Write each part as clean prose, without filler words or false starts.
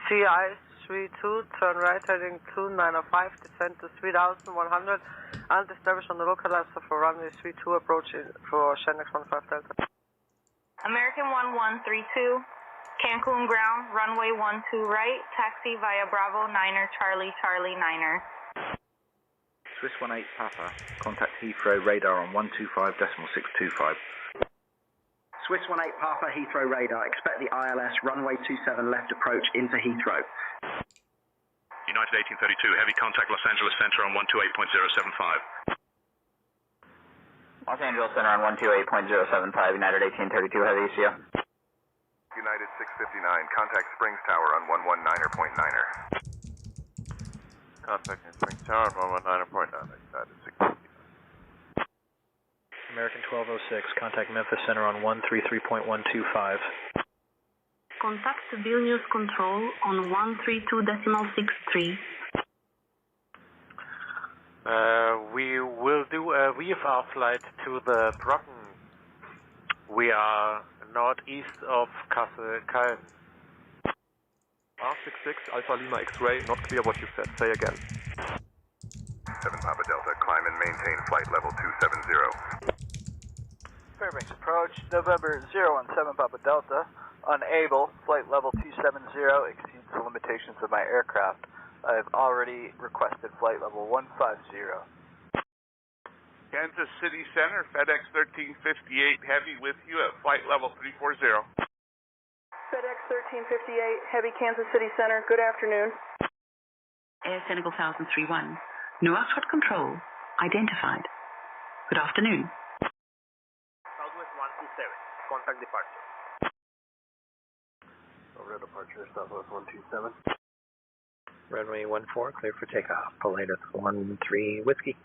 GI 32, turn right heading 2905, descend to 3100, and establish on the localizer for runway 32 approach for Shanix 15 Delta. American 1132, Cancun ground, runway 12 right, taxi via Bravo 9er, Charlie, Charlie 9er. Swiss 18 Papa, contact Heathrow radar on 125.625. Swiss 18 Papa, Heathrow radar, expect the ILS runway 27 left approach into Heathrow. United 1832, heavy contact Los Angeles Center on 128.075. Los Angeles Center on 128.075, United 1832, heavy ECO. United 659, contact Springs Tower on 119.9er. Contacting Springs Tower on 119.9er, United 659. American 1206, contact Memphis Center on 133.125. Contact Vilnius Control on 132.63. We will do a VFR flight to the Brocken. We are northeast of Kassel, Köln. R66, Alpha Lima X-ray, not clear what you said. Say again. 7 Papa Delta, climb and maintain flight level 270. Fairbanks approach, November 017 Papa Delta, unable, flight level 270 exceeds the limitations of my aircraft. I've already requested flight level 150. Kansas City Center, FedEx 1358, heavy with you at flight level 340. FedEx 1358, Heavy Kansas City Center, good afternoon. Air Senegal 1031, no Oxford Control, identified. Good afternoon. Southwest 127, contact departure. Over to departure, Southwest 127. Runway 14, clear for takeoff. Pilatus 13 Whiskey.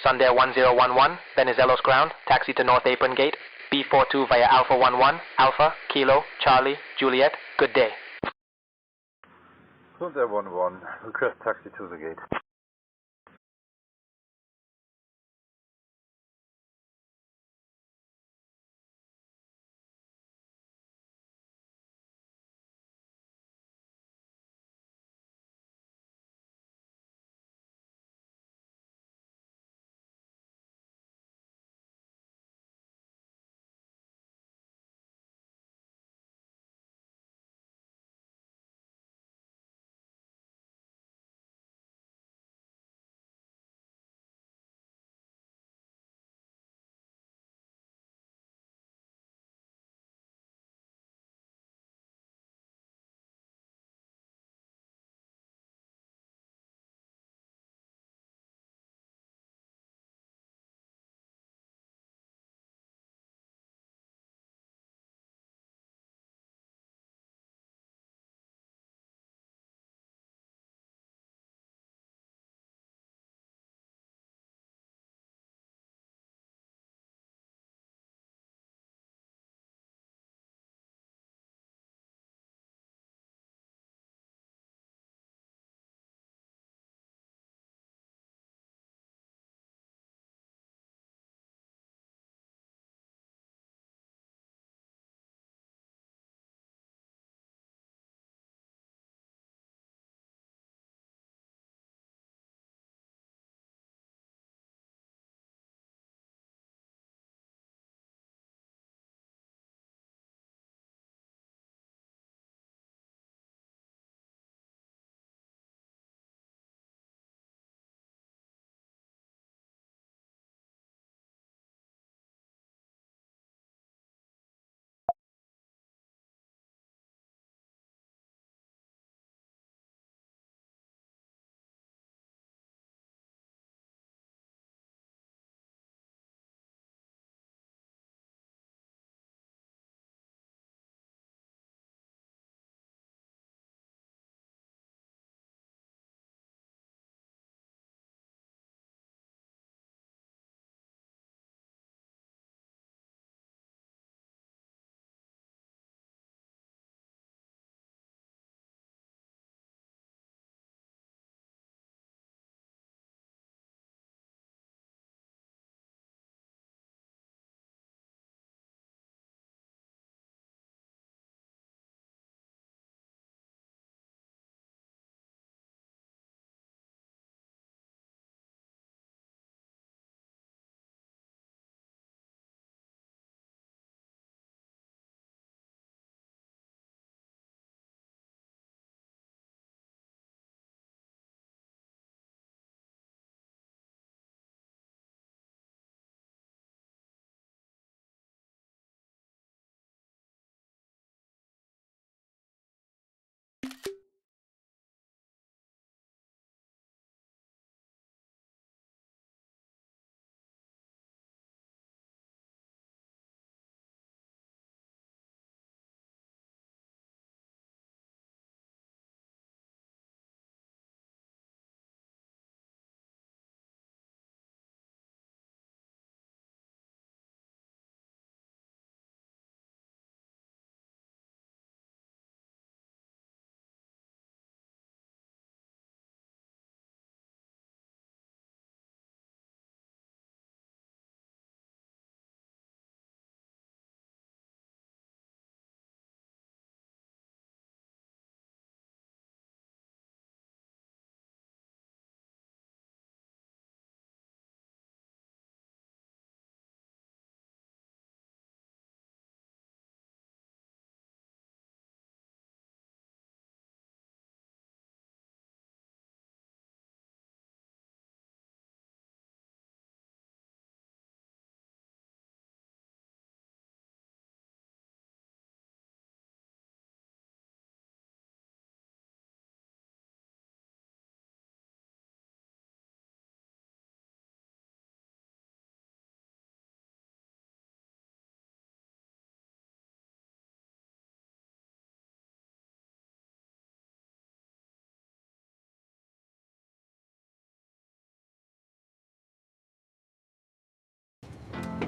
Sunday 1011, Venizelos ground, taxi to North Apron Gate, B42 via Alpha 11, Alpha, Kilo, Charlie, Juliet, good day. Sunday 11, request taxi to the gate.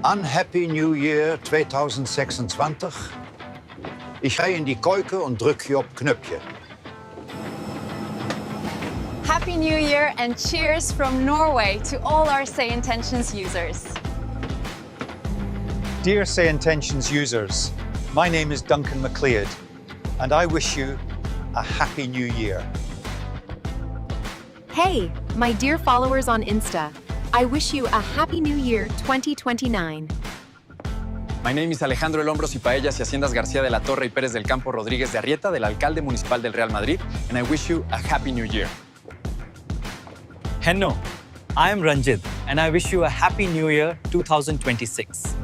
Unhappy New Year 2026. Ich gehe in die Keuken und drück hier op Knöpfje. Happy New Year and cheers from Norway to all our SayIntentions users. Dear SayIntentions users, my name is Duncan MacLeod, and I wish you a Happy New Year. Hey, my dear followers on Insta, I wish you a Happy New Year 2029. My name is Alejandro El Hombros y Paellas y Haciendas García de la Torre y Pérez del Campo Rodríguez de Arrieta, del alcalde municipal del Real Madrid, and I wish you a Happy New Year. Hello, I am Ranjit, and I wish you a Happy New Year 2026.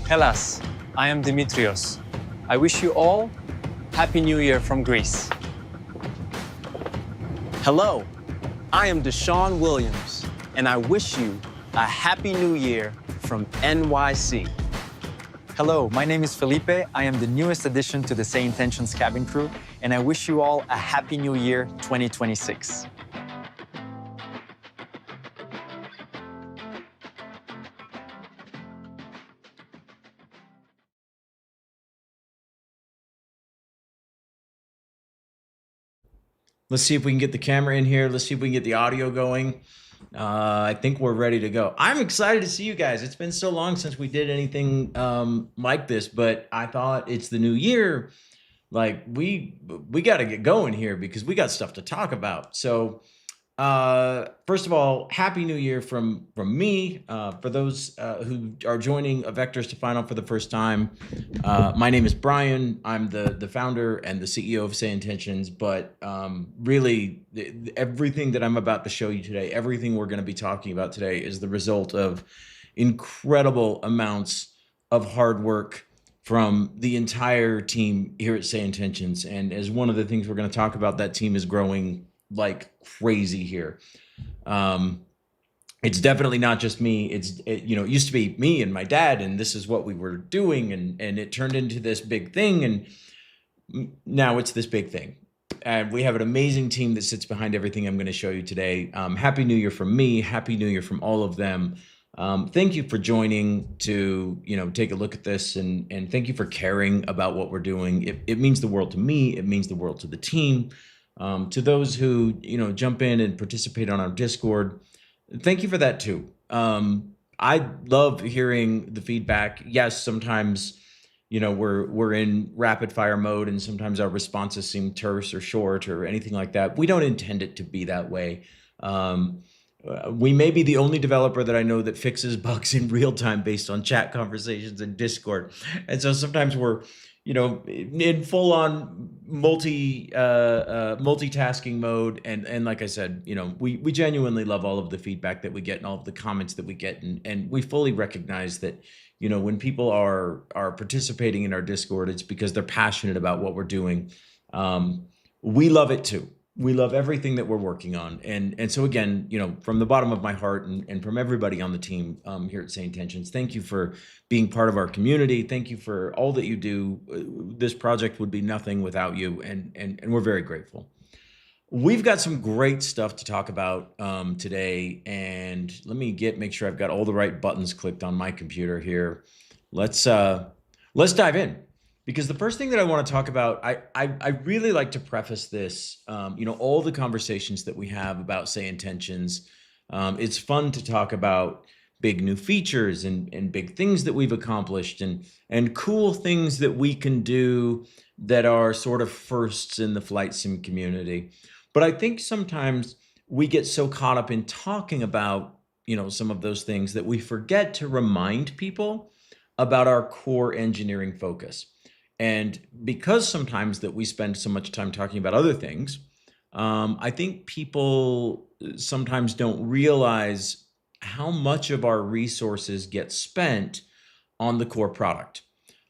Hellas, I am Dimitrios. I wish you all Happy New Year from Greece. Hello, I am Deshaun Williams, and I wish you a Happy New Year from NYC. Hello, my name is Felipe. I am the newest addition to the SayIntentions cabin crew, and I wish you all a Happy New Year 2026. Let's see if we can get the camera in here. Let's see if we can get the audio going. I think we're ready to go. I'm excited to see you guys. It's been so long since we did anything like this, but I thought it's the new year. Like we got to get going here because we got stuff to talk about. So first of all, Happy New Year from me. For those who are joining Vectors to Final for the first time, my name is Brian. I'm the founder and the CEO of SayIntentions, but really everything that I'm about to show you today, everything we're going to be talking about today is the result of incredible amounts of hard work from the entire team here at SayIntentions. And as one of the things we're going to talk about, that team is growing like crazy here. It's definitely not just me. It used to be me and my dad, and this is what we were doing, and it turned into this big thing, and now it's this big thing. And we have an amazing team that sits behind everything I'm going to show you today. Happy New Year from me. Happy New Year from all of them. Thank you for joining to take a look at this, and thank you for caring about what we're doing. It means the world to me. It means the world to the team. To those who jump in and participate on our Discord, thank you for that too. I love hearing the feedback. Yes, sometimes we're in rapid fire mode, and sometimes our responses seem terse or short or anything like that. We don't intend it to be that way. We may be the only developer that I know that fixes bugs in real time based on chat conversations in Discord, and so sometimes we're in full on multitasking mode. And like I said, we genuinely love all of the feedback that we get and all of the comments that we get. And we fully recognize that, when people are participating in our Discord, it's because they're passionate about what we're doing. We love it too. We love everything that we're working on. And so again, from the bottom of my heart and from everybody on the team here at SayIntentions, thank you for being part of our community. Thank you for all that you do. This project would be nothing without you, and we're very grateful. We've got some great stuff to talk about today, and let me make sure I've got all the right buttons clicked on my computer here. Let's dive in. Because the first thing that I want to talk about, I really like to preface this, all the conversations that we have about SayIntentions. It's fun to talk about big new features and big things that we've accomplished and cool things that we can do that are sort of firsts in the flight sim community. But I think sometimes we get so caught up in talking about, some of those things that we forget to remind people about our core engineering focus. And because sometimes that we spend so much time talking about other things, I think people sometimes don't realize how much of our resources get spent on the core product.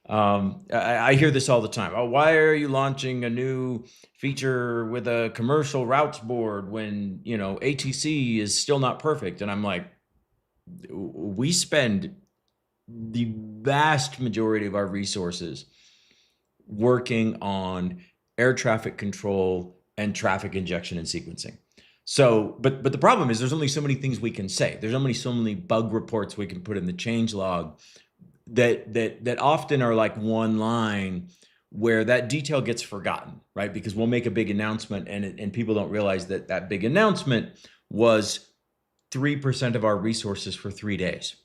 I hear this all the time. Oh, why are you launching a new feature with a commercial routes board when, ATC is still not perfect? And I'm like, we spend the vast majority of our resources working on air traffic control and traffic injection and sequencing. So, but the problem is there's only so many things we can say. There's only so many bug reports we can put in the change log that often are like one line where that detail gets forgotten, right? Because we'll make a big announcement and people don't realize that that big announcement was 3% of our resources for 3 days,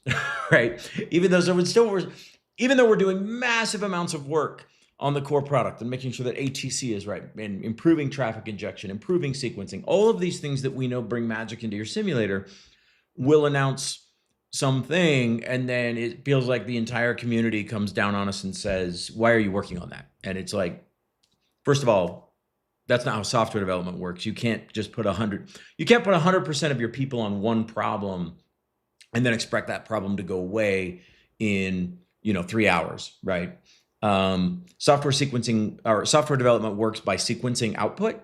right? Even though we're doing massive amounts of work on the core product and making sure that ATC is right and improving traffic injection, improving sequencing, all of these things that we know bring magic into your simulator, will announce something, and then it feels like the entire community comes down on us and says, why are you working on that? And it's like, first of all, that's not how software development works. You can't just put 100% of your people on one problem and then expect that problem to go away in 3 hours, right? Software sequencing or software development works by sequencing output.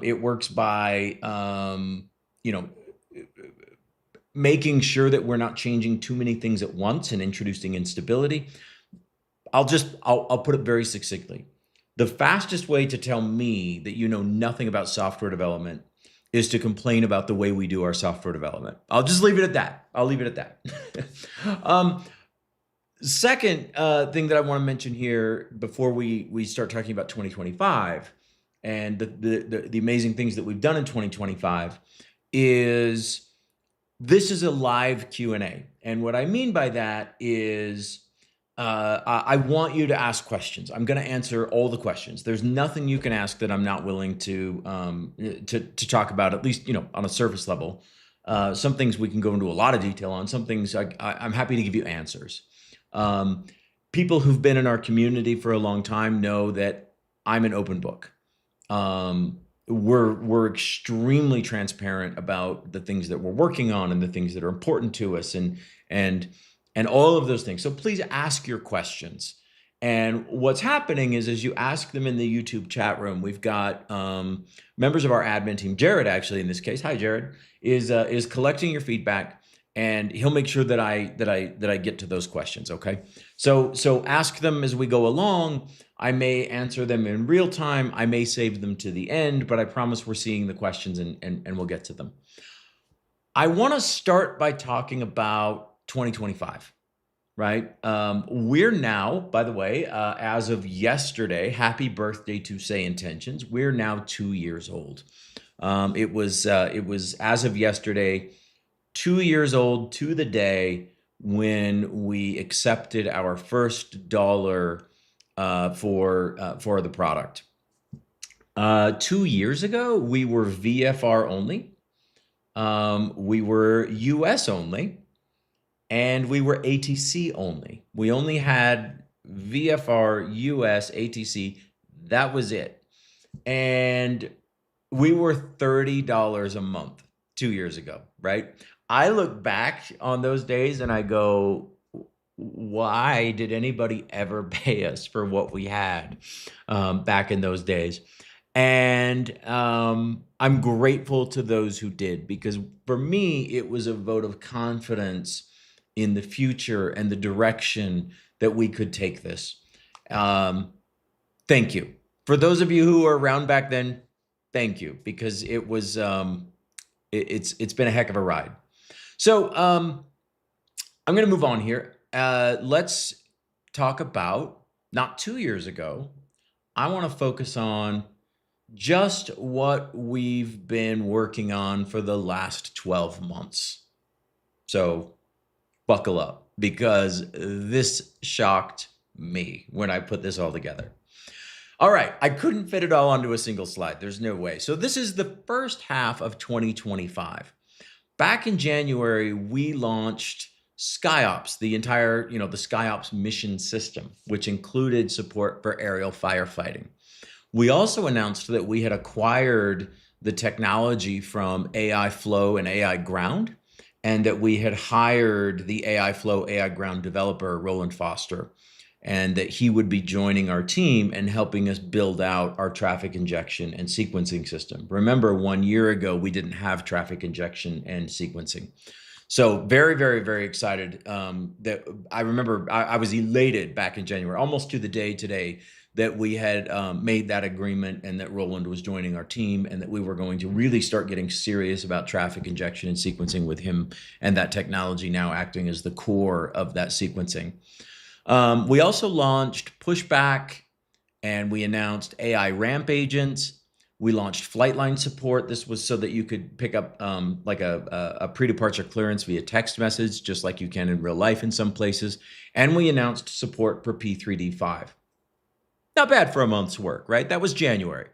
It works by making sure that we're not changing too many things at once and introducing instability. I'll put it very succinctly. The fastest way to tell me that you know nothing about software development is to complain about the way we do our software development. I'll just leave it at that. Second thing that I want to mention here before we start talking about 2025 and the amazing things that we've done in 2025 is this is a live Q&A. And what I mean by that is I want you to ask questions. I'm going to answer all the questions. There's nothing you can ask that I'm not willing to talk about, at least, on a surface level. Some things we can go into a lot of detail on. Some things I'm happy to give you answers. People who've been in our community for a long time know that I'm an open book. We're extremely transparent about the things that we're working on and the things that are important to us and all of those things. So please ask your questions. And what's happening is as you ask them in the YouTube chat room, we've got members of our admin team, Jared actually in this case, hi Jared, is collecting your feedback, and he'll make sure that I get to those questions, okay? So ask them as we go along. I may answer them in real time. I may save them to the end, but I promise we're seeing the questions and we'll get to them. I want to start by talking about 2025, right? We're now, by the way, as of yesterday, happy birthday to SayIntentions. We're now 2 years old. It was as of yesterday, 2 years old to the day when we accepted our first dollar for the product. 2 years ago, we were VFR only. We were US only, and we were ATC only. We only had VFR, US, ATC. That was it. And we were $30 a month 2 years ago, right? I look back on those days and I go, why did anybody ever pay us for what we had back in those days? And I'm grateful to those who did, because for me, it was a vote of confidence in the future and the direction that we could take this. Thank you. For those of you who were around back then, thank you, because it was it's been a heck of a ride. So I'm going to move on here. Let's talk about not 2 years ago. I want to focus on just what we've been working on for the last 12 months. So buckle up, because this shocked me when I put this all together. All right, I couldn't fit it all onto a single slide. There's no way. So this is the first half of 2025. Back in January, we launched SkyOps, the entire, the SkyOps mission system, which included support for aerial firefighting. We also announced that we had acquired the technology from AI Flow and AI Ground, and that we had hired the AI Flow, AI Ground developer, Roland Foster, and that he would be joining our team and helping us build out our traffic injection and sequencing system. Remember, 1 year ago, we didn't have traffic injection and sequencing. So very, very, very excited that I remember I was elated back in January, almost to the day today, that we had made that agreement and that Roland was joining our team and that we were going to really start getting serious about traffic injection and sequencing with him and that technology now acting as the core of that sequencing. We also launched Pushback and we announced AI ramp agents. We launched flight line support. This was so that you could pick up like a pre-departure clearance via text message, just like you can in real life in some places. And we announced support for P3D5. Not bad for a month's work, right? That was January.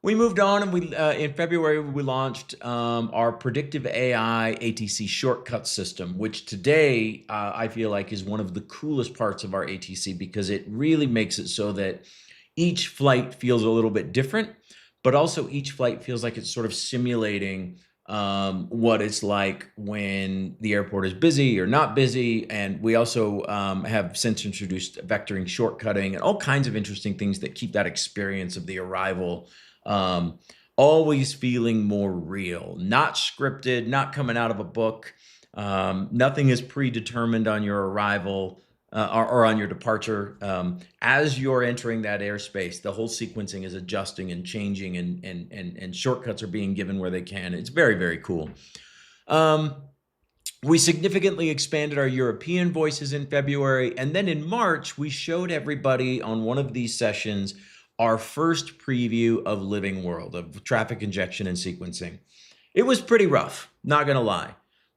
We moved on and we in February, we launched our predictive AI ATC shortcut system, which today I feel like is one of the coolest parts of our ATC because it really makes it so that each flight feels a little bit different, but also each flight feels like it's sort of simulating what it's like when the airport is busy or not busy. And we also have since introduced vectoring shortcutting and all kinds of interesting things that keep that experience of the arrival always feeling more real, not scripted, not coming out of a book. Nothing is predetermined on your arrival. Or on your departure. As you're entering that airspace, the whole sequencing is adjusting and changing and shortcuts are being given where they can. It's very, very cool. We significantly expanded our European voices in February. And then in March, we showed everybody on one of these sessions our first preview of Living World, of traffic injection and sequencing. It was pretty rough, not gonna lie,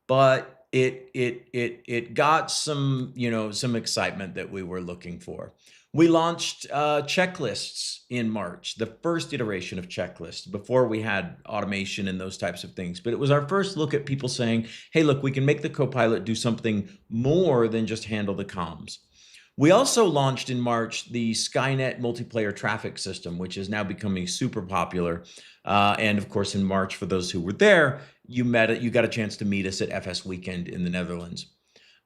but it got some, some excitement that we were looking for. We launched checklists in March, the first iteration of checklists before we had automation and those types of things. But it was our first look at people saying, hey, look, we can make the Copilot do something more than just handle the comms. We also launched in March the Skynet multiplayer traffic system, which is now becoming super popular. And of course, in March, for those who were there, you got a chance to meet us at FS Weekend in the Netherlands.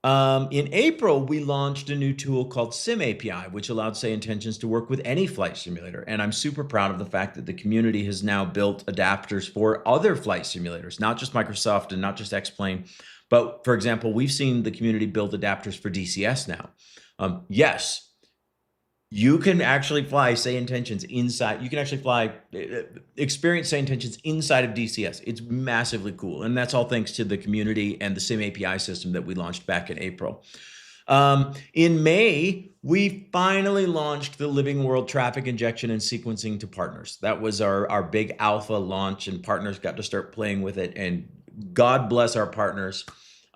In April, we launched a new tool called Sim API, which allowed SayIntentions to work with any flight simulator. And I'm super proud of the fact that the community has now built adapters for other flight simulators, not just Microsoft and not just X-Plane. But for example, we've seen the community build adapters for DCS now. Yes, you can actually fly SayIntentions inside. You can actually experience SayIntentions inside of DCS. It's massively cool. And that's all thanks to the community and the Sim API system that we launched back in April. In May, we finally launched the Living World traffic injection and sequencing to partners. That was our big alpha launch, and partners got to start playing with it. And God bless our partners.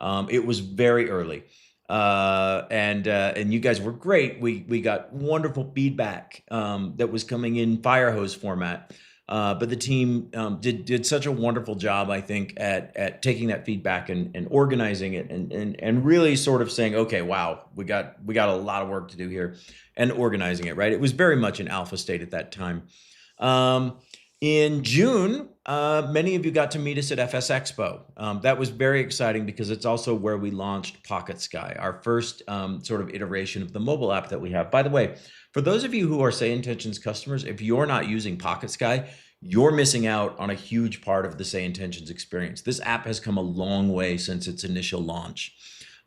It was very early. And you guys were great. We got wonderful feedback that was coming in fire hose format. But the team did such a wonderful job, I think, at taking that feedback and organizing it and really sort of saying, okay, wow, we got a lot of work to do here, and organizing it, right? It was very much in alpha state at that time. In June, many of you got to meet us at FS Expo. That was very exciting because it's also where we launched Pocket Sky, our first sort of iteration of the mobile app that we have. By the way, for those of you who are SayIntentions customers, if you're not using Pocket Sky, you're missing out on a huge part of the SayIntentions experience. This app has come a long way since its initial launch.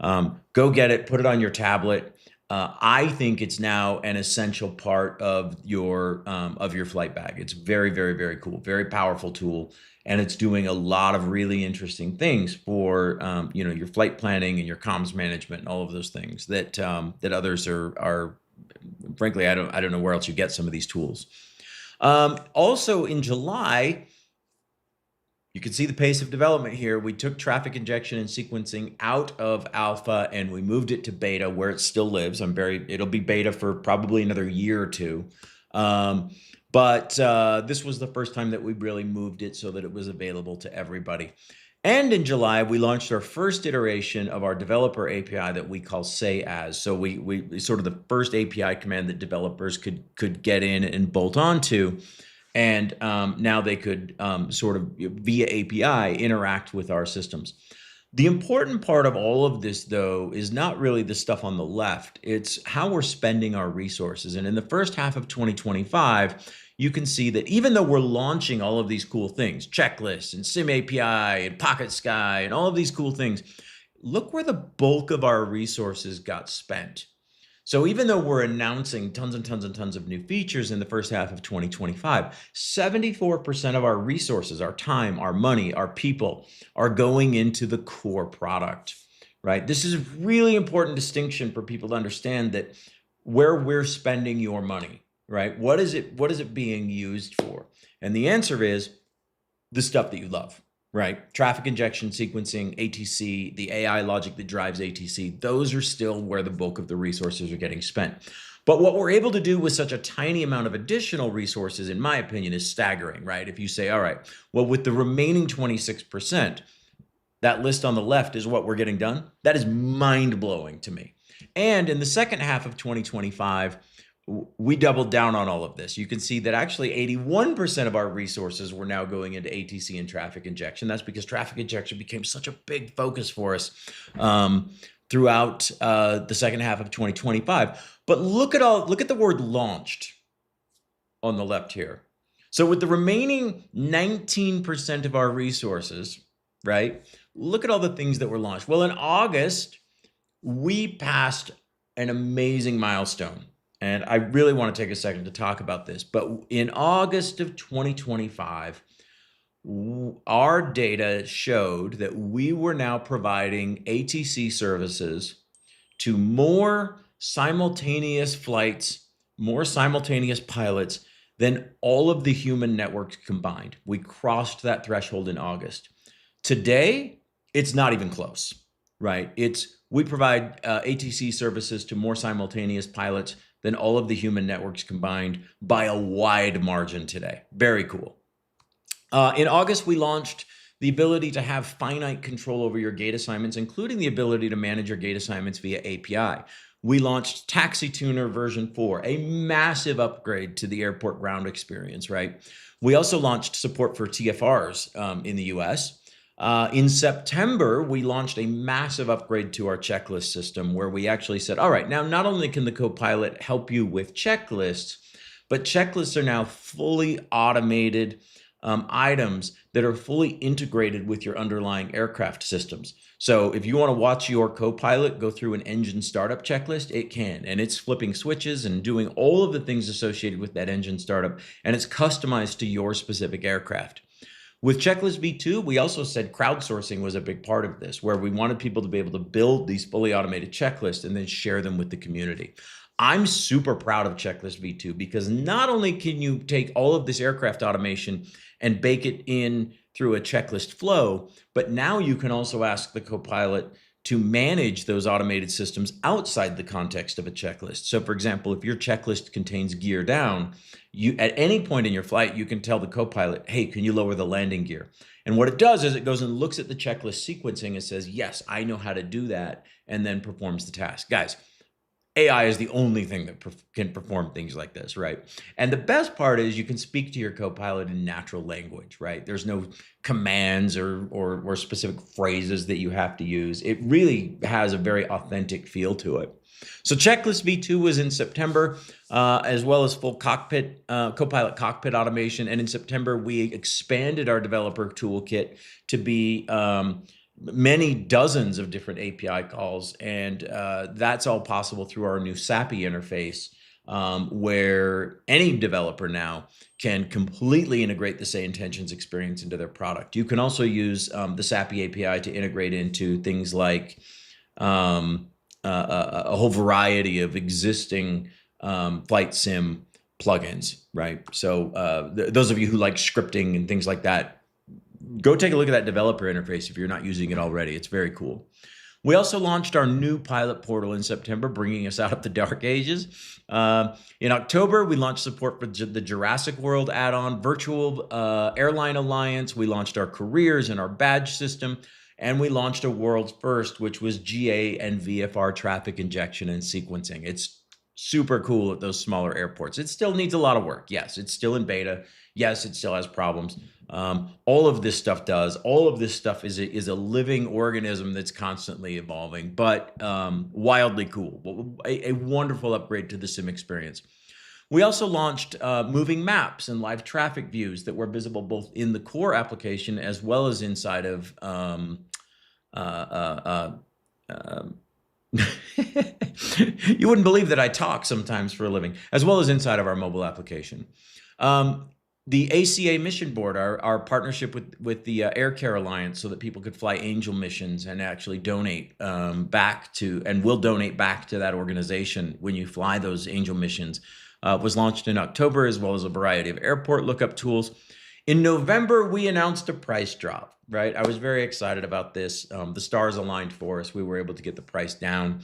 Go get it, put it on your tablet. I think it's now an essential part of your flight bag. It's very, very, very cool, very powerful tool, and it's doing a lot of really interesting things for your flight planning and your comms management and all of those things that others are. Frankly, I don't know where else you get some of these tools. Also in July, you can see the pace of development here. We took traffic injection and sequencing out of alpha and we moved it to beta, where it still lives. It'll be beta for probably another year or two. But this was the first time that we really moved it so that it was available to everybody. And in July, we launched our first iteration of our developer API that we call Say As. So we sort of the first API command that developers could get in and bolt onto. And now they could sort of via API interact with our systems. The important part of all of this, though, is not really the stuff on the left. It's how we're spending our resources. And in the first half of 2025, you can see that even though we're launching all of these cool things, checklists and Sim API and Pocket Sky and all of these cool things, look where the bulk of our resources got spent. So even though we're announcing tons and tons and tons of new features in the first half of 2025, 74% of our resources, our time, our money, our people are going into the core product, right? This is a really important distinction for people to understand that where we're spending your money, right? What is it being used for? And the answer is the stuff that you love, right? Traffic injection, sequencing, ATC, the AI logic that drives ATC, those are still where the bulk of the resources are getting spent. But what we're able to do with such a tiny amount of additional resources, in my opinion, is staggering, right? If you say, all right, well, with the remaining 26%, that list on the left is what we're getting done. That is mind-blowing to me. And in the second half of 2025, we doubled down on all of this. You can see that actually 81% of our resources were now going into ATC and traffic injection. That's because traffic injection became such a big focus for us throughout the second half of 2025. But look at the word launched on the left here. So with the remaining 19% of our resources, right? Look at all the things that were launched. Well, in August, we passed an amazing milestone. And I really want to take a second to talk about this. But in August of 2025, our data showed that we were now providing ATC services to more simultaneous flights, more simultaneous pilots than all of the human networks combined. We crossed that threshold in August. Today, it's not even close, right? We provide ATC services to more simultaneous pilots than all of the human networks combined by a wide margin today. Very cool. In August, we launched the ability to have finite control over your gate assignments, including the ability to manage your gate assignments via API. We launched Taxi Tuner version 4, a massive upgrade to the airport ground experience, right? We also launched support for TFRs in the US. In September, we launched a massive upgrade to our checklist system where we actually said, all right, now not only can the Copilot help you with checklists, but checklists are now fully automated items that are fully integrated with your underlying aircraft systems. So if you want to watch your Copilot go through an engine startup checklist, it can, and it's flipping switches and doing all of the things associated with that engine startup, and it's customized to your specific aircraft. With Checklist V2, we also said crowdsourcing was a big part of this, where we wanted people to be able to build these fully automated checklists and then share them with the community. I'm super proud of Checklist V2 because not only can you take all of this aircraft automation and bake it in through a checklist flow, but now you can also ask the Copilot to manage those automated systems outside the context of a checklist. So for example, if your checklist contains gear down, you at any point in your flight, you can tell the Copilot, hey, can you lower the landing gear? And what it does is it goes and looks at the checklist sequencing and says, yes, I know how to do that, and then performs the task. Guys, AI is the only thing that can perform things like this, right? And the best part is you can speak to your Copilot in natural language, right? There's no commands or specific phrases that you have to use. It really has a very authentic feel to it. So Checklist V2 was in September, as well as full cockpit, Copilot cockpit automation. And in September, we expanded our developer toolkit to be many dozens of different API calls, and that's all possible through our new SAPI interface, where any developer now can completely integrate the SayIntentions experience into their product. You can also use the SAPI API to integrate into things like a whole variety of existing flight sim plugins, right? So those of you who like scripting and things like that, go take a look at that developer interface if you're not using it already. It's very cool. We also launched our new pilot portal in September, bringing us out of the dark ages. In October, we launched support for the Jurassic World add-on, Virtual Airline Alliance. We launched our careers and our badge system, and we launched a world's first, which was GA and VFR traffic injection and sequencing. It's super cool at those smaller airports. It still needs a lot of work. Yes, it's still in beta. Yes, it still has problems. All of this stuff does. All of this stuff is a living organism that's constantly evolving, but wildly cool. A wonderful upgrade to the sim experience. We also launched moving maps and live traffic views that were visible both in the core application as well as inside of You wouldn't believe that I talk sometimes for a living, as well as inside of our mobile application. The ACA Mission Board, our partnership with the Air Care Alliance, so that people could fly Angel missions and actually donate back to, and will donate back to that organization when you fly those Angel missions, was launched in October, as well as a variety of airport lookup tools. In November, we announced a price drop, right? I was very excited about this. The stars aligned for us. We were able to get the price down.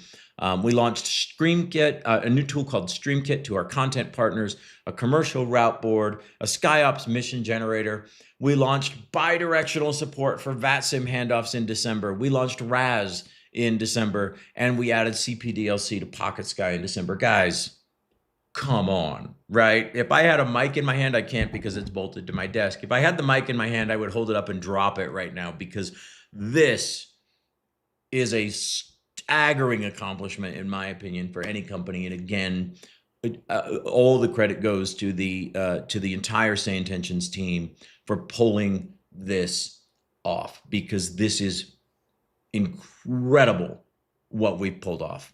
We launched StreamKit, a new tool called StreamKit to our content partners, a commercial route board, a SkyOps mission generator. We launched bidirectional support for VATSIM handoffs in December. We launched RAS in December, and we added CPDLC to Pocket Sky in December. Guys, come on, right? If I had a mic in my hand, I can't because it's bolted to my desk. If I had the mic in my hand, I would hold it up and drop it right now, because this is a staggering accomplishment, in my opinion, for any company. And again, all the credit goes to the entire SayIntentions team for pulling this off, because this is incredible what we've pulled off.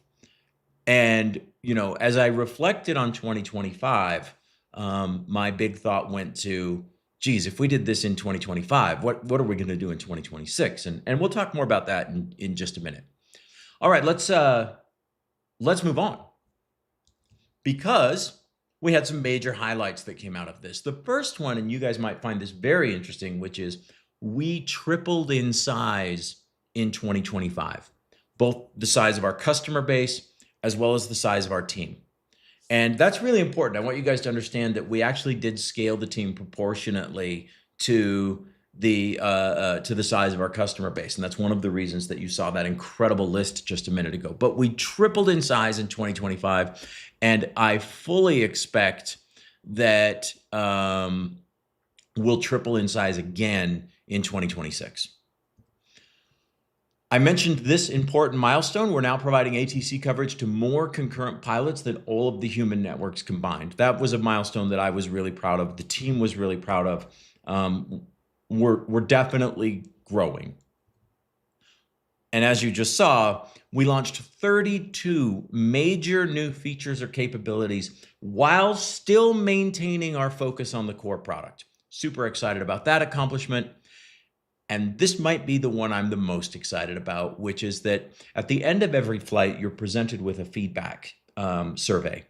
And, you know, as I reflected on 2025, my big thought went to, geez, if we did this in 2025, what are we going to do in 2026? And we'll talk more about that in just a minute. All right, let's move on, because we had some major highlights that came out of this. The first one, and you guys might find this very interesting, which is we tripled in size in 2025, both the size of our customer base as well as the size of our team. And that's really important. I want you guys to understand that we actually did scale the team proportionately to the size of our customer base. And that's one of the reasons that you saw that incredible list just a minute ago. But we tripled in size in 2025. And I fully expect that we'll triple in size again in 2026. I mentioned this important milestone. We're now providing ATC coverage to more concurrent pilots than all of the human networks combined. That was a milestone that I was really proud of. The team was really proud of. We're definitely growing. And as you just saw, we launched 32 major new features or capabilities while still maintaining our focus on the core product. Super excited about that accomplishment. And this might be the one I'm the most excited about, which is that at the end of every flight, you're presented with a feedback survey.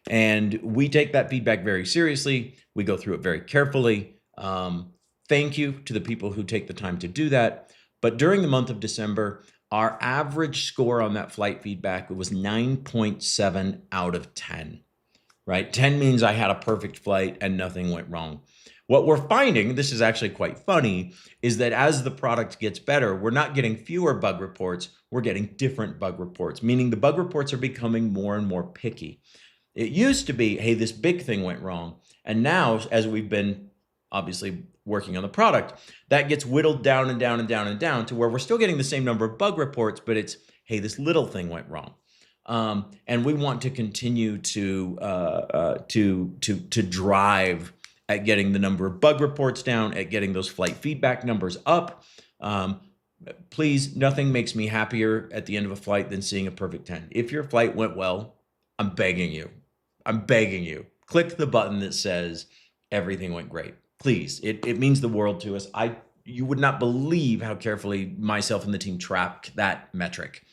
And we take that feedback very seriously. We go through it very carefully. Thank you to the people who take the time to do that. But during the month of December, our average score on that flight feedback was 9.7 out of 10, right? 10 means I had a perfect flight and nothing went wrong. What we're finding, this is actually quite funny, is that as the product gets better, we're not getting fewer bug reports, we're getting different bug reports, meaning the bug reports are becoming more and more picky. It used to be, hey, this big thing went wrong. And now, as we've been obviously working on the product, that gets whittled down and down and down and down to where we're still getting the same number of bug reports, but it's, hey, this little thing went wrong. And we want to continue to drive at getting the number of bug reports down, at getting those flight feedback numbers up. Please, nothing makes me happier at the end of a flight than seeing a perfect 10. If your flight went well, I'm begging you, click the button that says everything went great. Please, it means the world to us. You would not believe how carefully myself and the team track that metric.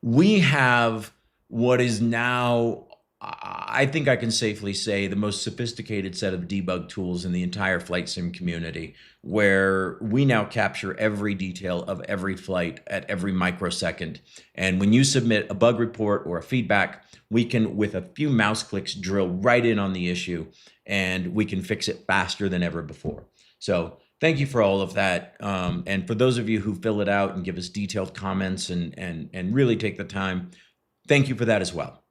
We have what is now, I think I can safely say, the most sophisticated set of debug tools in the entire flight sim community, where we now capture every detail of every flight at every microsecond. And when you submit a bug report or a feedback, we can, with a few mouse clicks, drill right in on the issue, and we can fix it faster than ever before. So thank you for all of that. And for those of you who fill it out and give us detailed comments and really take the time, thank you for that as well.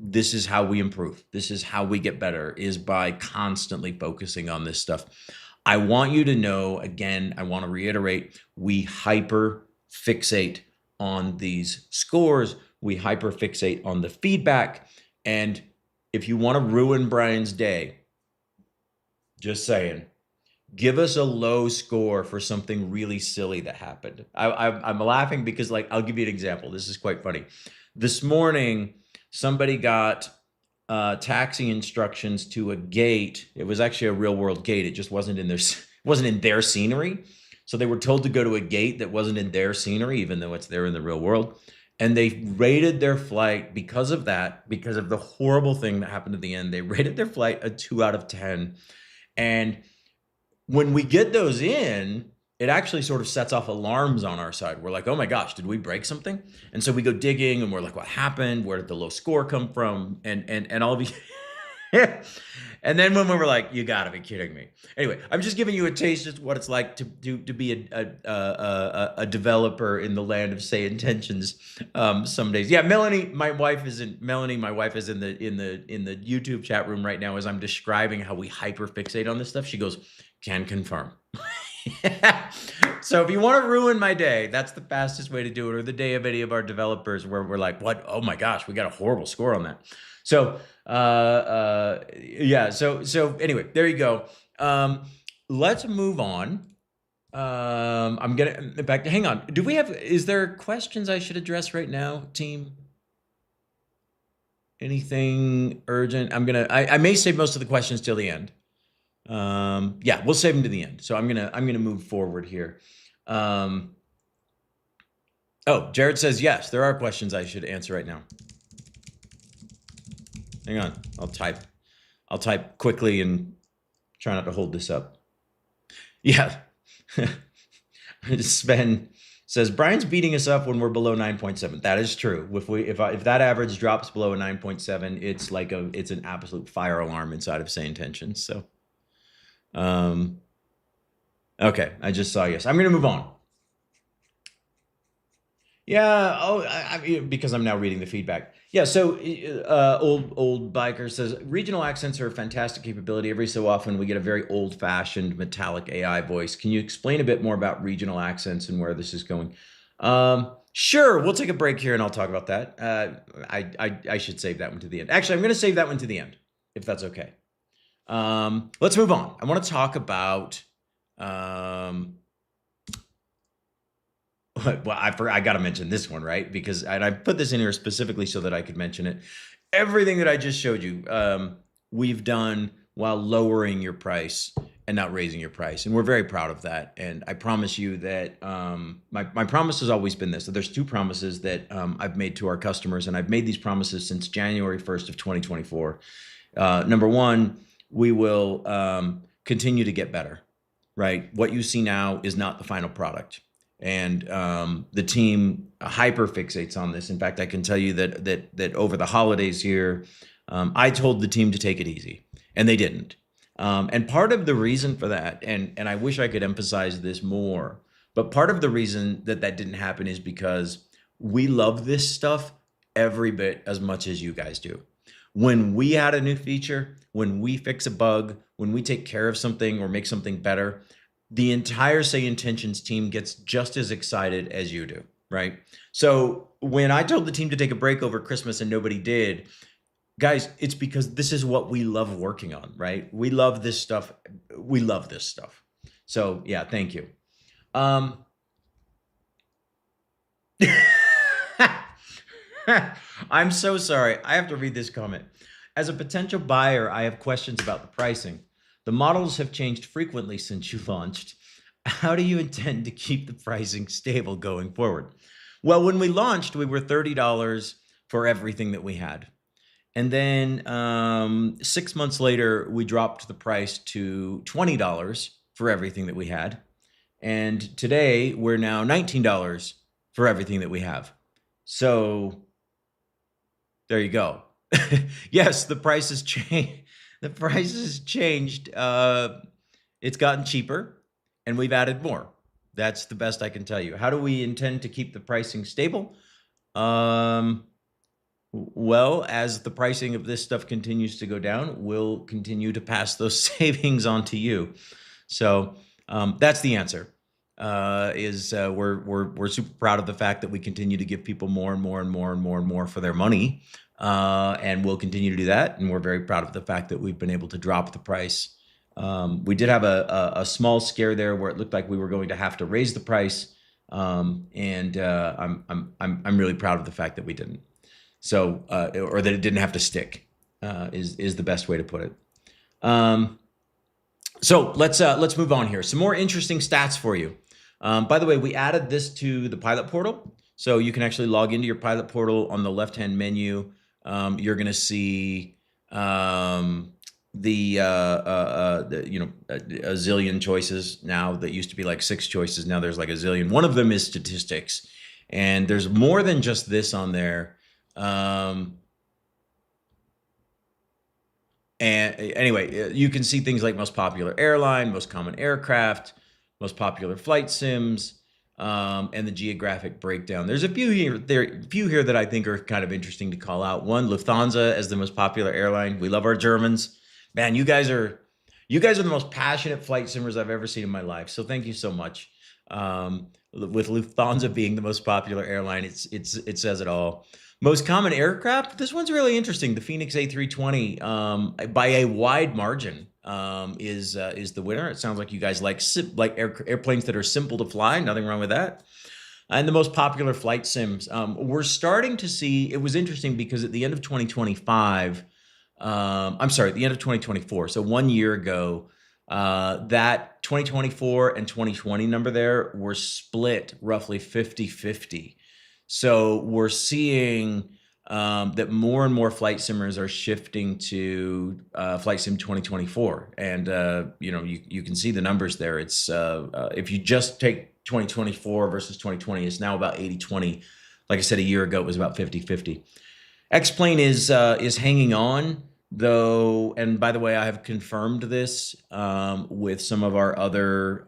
This is how we improve. This is how we get better, is by constantly focusing on this stuff. I want you to know, again, I want to reiterate, we hyper fixate on these scores. We hyper fixate on the feedback. And if you want to ruin Brian's day, just saying, give us a low score for something really silly that happened. I'm laughing because, like, I'll give you an example. This is quite funny. This morning, somebody got taxi instructions to a gate. It was actually a real world gate. It just wasn't in their scenery. So they were told to go to a gate that wasn't in their scenery, even though it's there in the real world. And they rated their flight because of that, because of the horrible thing that happened at the end. They rated their flight a 2 out of 10. And when we get those in, it actually sort of sets off alarms on our side. We're like, oh my gosh, did we break something? And so we go digging and we're like, what happened? Where did the low score come from? And all these. And then when we were like, you gotta be kidding me. Anyway, I'm just giving you a taste of what it's like to be a developer in the land of SayIntentions some days. Yeah, Melanie, my wife is in the YouTube chat room right now as I'm describing how we hyperfixate on this stuff. She goes, can confirm. So if you want to ruin my day, that's the fastest way to do it, or the day of any of our developers where we're like, what? Oh my gosh, we got a horrible score on that. So yeah, so anyway, there you go. Let's move on. I'm gonna back to, hang on. Is there questions I should address right now, team? Anything urgent? I may save most of the questions till the end. Yeah, we'll save them to the end. So I'm gonna move forward here. Oh, Jared says yes, there are questions I should answer right now. Hang on, I'll type quickly and try not to hold this up. Yeah. Sven says Brian's beating us up when we're below 9.7. That is true. If that average drops below a 9.7, it's an absolute fire alarm inside of SayIntentions. So okay, I just saw yes. I'm gonna move on. Yeah, because I'm now reading the feedback. Yeah, so old biker says regional accents are a fantastic capability. Every so often we get a very old-fashioned metallic AI voice. Can you explain a bit more about regional accents and where this is going? Sure, we'll take a break here and I'll talk about that. I should save that one to the end. Actually, I'm going to save that one to the end, if that's okay. Let's move on. I want to talk about well, I got to mention this one, right? And I put this in here specifically so that I could mention it. Everything that I just showed you, we've done while lowering your price and not raising your price. And we're very proud of that. And I promise you that my promise has always been this. So there's two promises that I've made to our customers, and I've made these promises since January 1st of 2024. Number one, we will continue to get better, right? What you see now is not the final product. And the team hyper fixates on this. In fact, I can tell you that over the holidays here, I told the team to take it easy, and they didn't. And part of the reason for that, and I wish I could emphasize this more, but part of the reason that didn't happen is because we love this stuff every bit as much as you guys do. When we add a new feature, when we fix a bug, when we take care of something or make something better, the entire SayIntentions team gets just as excited as you do, right? So when I told the team to take a break over Christmas and nobody did, guys, it's because this is what we love working on, right? We love this stuff. We love this stuff. So yeah, thank you. I'm so sorry. I have to read this comment. As a potential buyer, I have questions about the pricing. The models have changed frequently since you launched. How do you intend to keep the pricing stable going forward? Well, when we launched, we were $30 for everything that we had. And then 6 months later, we dropped the price to $20 for everything that we had. And today, we're now $19 for everything that we have. So there you go. Yes, the price has changed. The price has changed. It's gotten cheaper, and we've added more. That's the best I can tell you. How do we intend to keep the pricing stable? Well, as the pricing of this stuff continues to go down, we'll continue to pass those savings on to you. So that's the answer. We're super proud of the fact that we continue to give people more and more and more and more and more for their money. And we'll continue to do that. And we're very proud of the fact that we've been able to drop the price We did have a small scare there where it looked like we were going to have to raise the price, and I'm really proud of the fact that we didn't. So or that it didn't have to stick is the best way to put it. So let's move on here. Some more interesting stats for you. By the way, we added this to the pilot portal, so you can actually log into your pilot portal. On the left-hand menu, you're going to see the a zillion choices now. That used to be like 6 choices. Now there's like a zillion. One of them is statistics, and there's more than just this on there. And anyway, you can see things like most popular airline, most common aircraft, most popular flight sims, and the geographic breakdown. There's a few here that I think are kind of interesting to call out. One, Lufthansa as the most popular airline. We love our Germans. Man, you guys are the most passionate flight simmers I've ever seen in my life. So thank you so much. With Lufthansa being the most popular airline, it says it all. Most common aircraft. This one's really interesting. The Phoenix A320, by a wide margin, is the winner. It sounds like you guys like airplanes that are simple to fly. Nothing wrong with that. And the most popular flight sims. We're starting to see. It was interesting because at the end of 2025, I'm sorry, at the end of 2024. So 1 year ago, that 2024 and 2020 number there were split roughly 50-50. So we're seeing that more and more flight simmers are shifting to Flight Sim 2024, and you can see the numbers there. It's if you just take 2024 versus 2020, it's now about 80-20. Like I said, a year ago it was about 50-50. X-Plane is hanging on though, and by the way, I have confirmed this with some of our other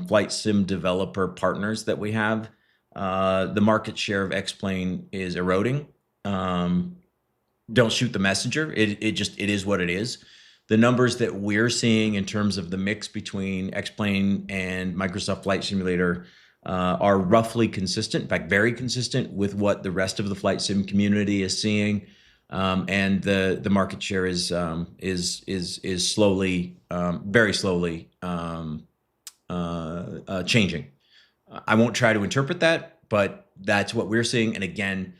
flight sim developer partners that we have. The market share of X-Plane is eroding. Don't shoot the messenger. It is what it is. The numbers that we're seeing in terms of the mix between X-Plane and Microsoft Flight Simulator are roughly consistent. In fact, very consistent with what the rest of the flight sim community is seeing. And the market share is slowly, very slowly changing. I won't try to interpret that, but that's what we're seeing. And again,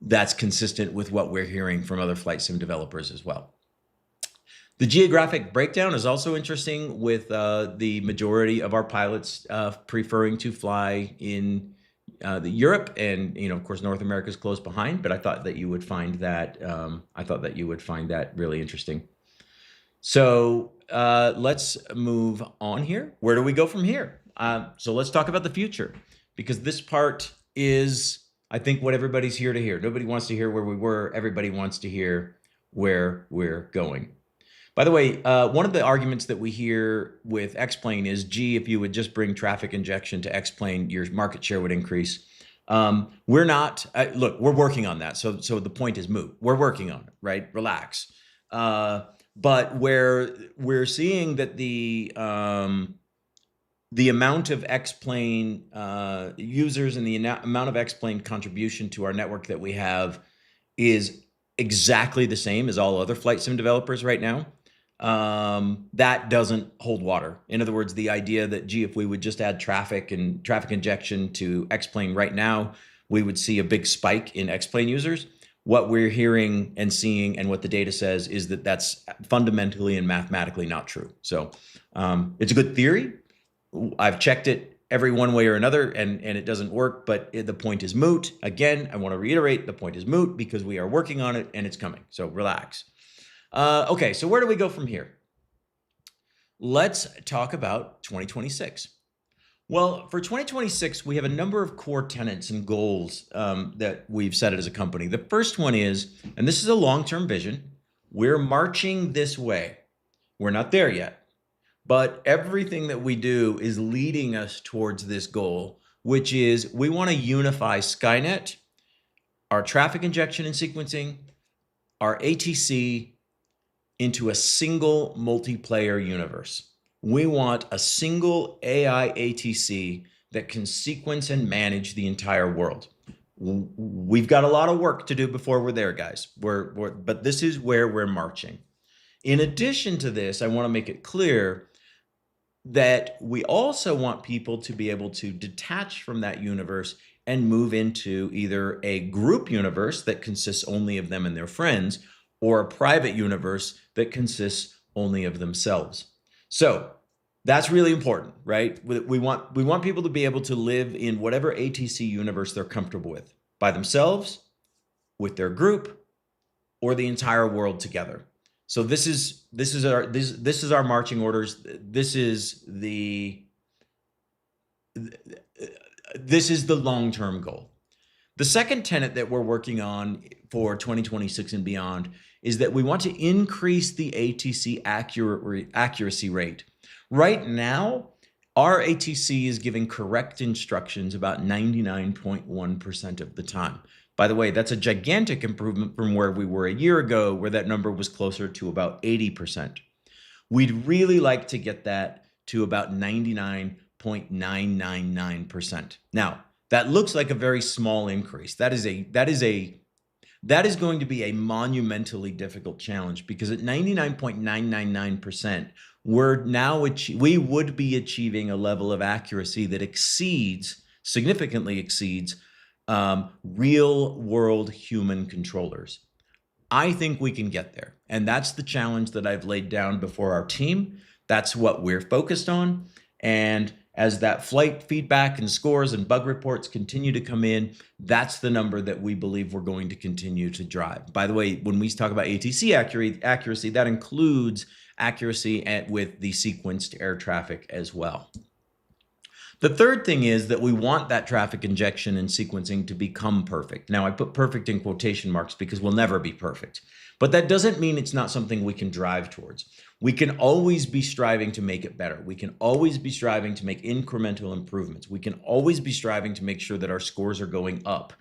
that's consistent with what we're hearing from other flight sim developers as well. The geographic breakdown is also interesting, with the majority of our pilots preferring to fly in Europe, and of course North America is close behind. But I thought that you would find that really interesting. So let's move on here. Where do we go from here? So let's talk about the future, because this part is, I think, what everybody's here to hear. Nobody wants to hear where we were. Everybody wants to hear where we're going. By the way, one of the arguments that we hear with X-Plane is, gee, if you would just bring traffic injection to X-Plane, your market share would increase. We're not. Look, we're working on that. So the point is moot. We're working on it, right? Relax. But where we're seeing that the amount of X-Plane users and the amount of X-Plane contribution to our network that we have is exactly the same as all other flight sim developers right now. That doesn't hold water. In other words, the idea that, gee, if we would just add traffic and traffic injection to X-Plane right now, we would see a big spike in X-Plane users. What we're hearing and seeing, and what the data says, is that that's fundamentally and mathematically not true. So it's a good theory. I've checked it every one way or another, and it doesn't work, but the point is moot. Again, I want to reiterate, the point is moot because we are working on it and it's coming. So relax. Okay, so where do we go from here? Let's talk about 2026. Well, for 2026, we have a number of core tenets and goals that we've set it as a company. The first one is, and this is a long-term vision, we're marching this way. We're not there yet, but everything that we do is leading us towards this goal, which is we want to unify Skynet, our traffic injection and sequencing, our ATC, into a single multiplayer universe. We want a single AI ATC that can sequence and manage the entire world. We've got a lot of work to do before we're there, guys. But this is where we're marching. In addition to this, I want to make it clear that we also want people to be able to detach from that universe and move into either a group universe that consists only of them and their friends, or a private universe that consists only of themselves. So that's really important, right? We want people to be able to live in whatever ATC universe they're comfortable with, by themselves, with their group, or the entire world together. So this is our marching orders. This is the long-term goal. The second tenet that we're working on for 2026 and beyond is that we want to increase the ATC accuracy rate. Right now, our ATC is giving correct instructions about 99.1% of the time. By the way, that's a gigantic improvement from where we were a year ago, where that number was closer to about 80%. We'd really like to get that to about 99.999%. Now, that looks like a very small increase. That is going to be a monumentally difficult challenge, because at 99.999%, we would be achieving a level of accuracy that significantly exceeds real world human controllers. I think we can get there. And that's the challenge that I've laid down before our team. That's what we're focused on. And as that flight feedback and scores and bug reports continue to come in, that's the number that we believe we're going to continue to drive. By the way, when we talk about ATC accuracy, that includes accuracy with the sequenced air traffic as well. The third thing is that we want that traffic injection and sequencing to become perfect. Now, I put perfect in quotation marks because we'll never be perfect, but that doesn't mean it's not something we can drive towards. We can always be striving to make it better. We can always be striving to make incremental improvements. We can always be striving to make sure that our scores are going up